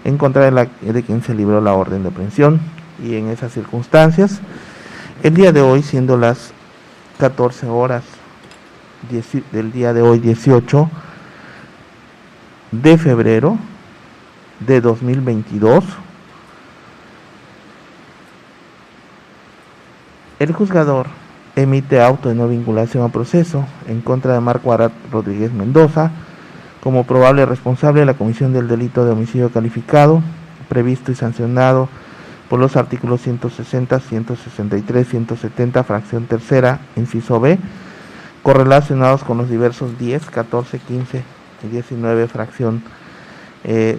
en contra de quien se libró la orden de aprehensión. Y en esas circunstancias, el día de hoy, siendo las 14 horas del día de hoy, 18 de febrero de 2022, el juzgador emite auto de no vinculación a proceso en contra de Marco Arad Rodríguez Mendoza como probable responsable de la comisión del delito de homicidio calificado, previsto y sancionado por los artículos 160, 163, 170, fracción tercera, inciso B, correlacionados con los diversos 10, 14, 15 y 19, fracción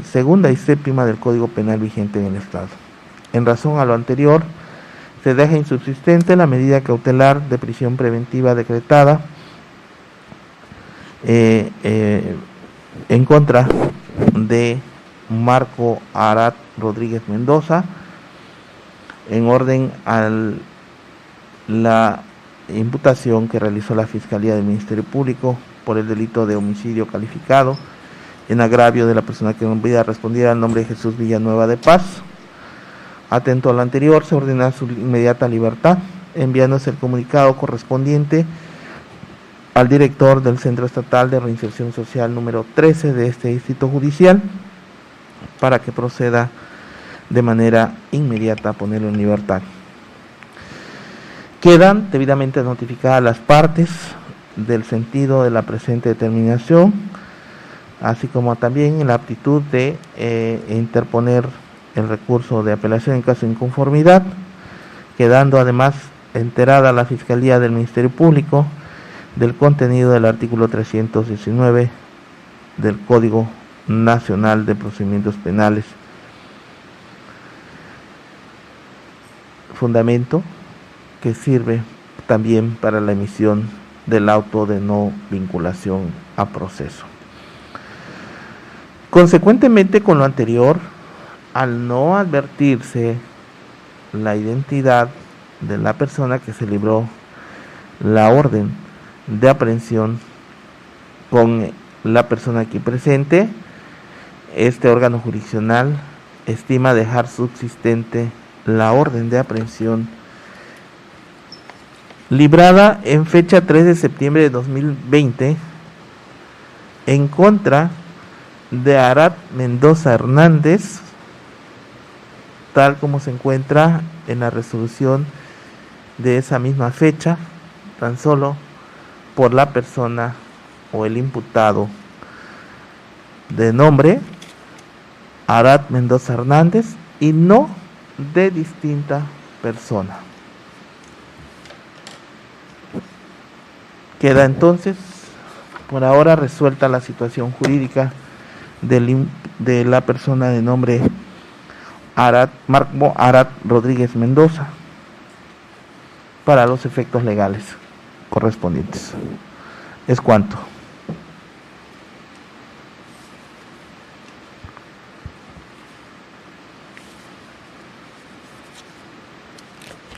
segunda y séptima del Código Penal vigente en el Estado. En razón a lo anterior, se deja insubsistente la medida cautelar de prisión preventiva decretada en contra de Marco Arad Rodríguez Mendoza, en orden a la imputación que realizó la Fiscalía del Ministerio Público por el delito de homicidio calificado en agravio de la persona que en vida respondiera al nombre de Jesús Villanueva de Paz. Atento a lo anterior, se ordena su inmediata libertad, enviándose el comunicado correspondiente al director del Centro Estatal de Reinserción Social número 13 de este distrito judicial, para que proceda de manera inmediata a ponerlo en libertad. Quedan debidamente notificadas las partes del sentido de la presente determinación, así como también en la aptitud de interponer el recurso de apelación en caso de inconformidad, quedando además enterada la Fiscalía del Ministerio Público del contenido del artículo 319 del Código Nacional de Procedimientos Penales, fundamento que sirve también para la emisión del auto de no vinculación a proceso. Consecuentemente con lo anterior, al no advertirse la identidad de la persona que se libró la orden de aprehensión con la persona aquí presente, este órgano jurisdiccional estima dejar subsistente la orden de aprehensión librada en fecha 3 de septiembre de 2020 en contra de Arad Mendoza Hernández, tal como se encuentra en la resolución de esa misma fecha, tan solo por la persona o el imputado de nombre Arad Mendoza Hernández y no de distinta persona. Queda entonces por ahora resuelta la situación jurídica de la persona de nombre Marco Arat Rodríguez Mendoza para los efectos legales correspondientes. ¿Es cuánto?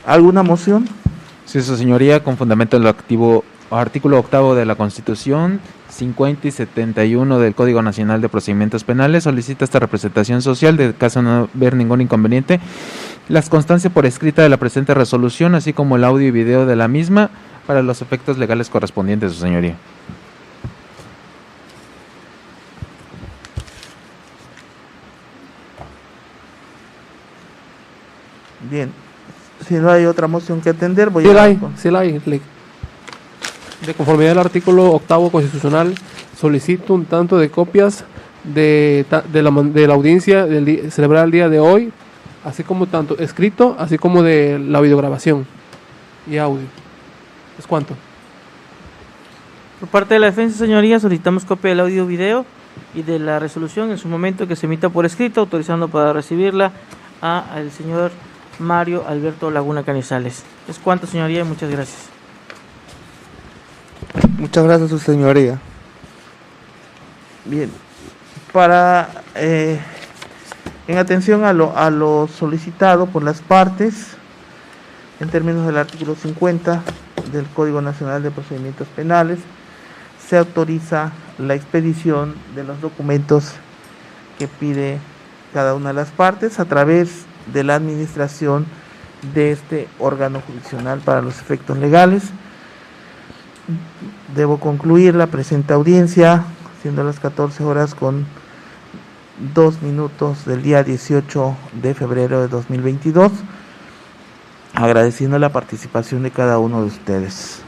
¿Alguna moción? Sí, su señoría, con fundamento en el artículo 8 de la Constitución, 50 y 71 del Código Nacional de Procedimientos Penales, solicita esta representación social, de caso no haber ningún inconveniente, las constancia por escrita de la presente resolución, así como el audio y video de la misma, para los efectos legales correspondientes, su señoría. Bien. Si no hay otra moción que atender, voy Sí a... la hay. De conformidad al artículo 8 constitucional, solicito un tanto de copias de la audiencia celebrada el día de hoy, así como tanto escrito, así como de la videograbación y audio. ¿Es cuánto? Por parte de la defensa, señoría, solicitamos copia del audio video y de la resolución en su momento que se emita por escrito, autorizando para recibirla al señor Mario Alberto Laguna Canizales. Es cuanto, señoría, y muchas gracias. Muchas gracias, su señoría. Bien. En atención a lo solicitado por las partes, en términos del artículo 50 del Código Nacional de Procedimientos Penales, se autoriza la expedición de los documentos que pide cada una de las partes a través de la administración de este órgano jurisdiccional para los efectos legales. Debo concluir la presente audiencia, siendo las 14 horas con 2 minutos del día 18 de febrero de 2022, agradeciendo la participación de cada uno de ustedes.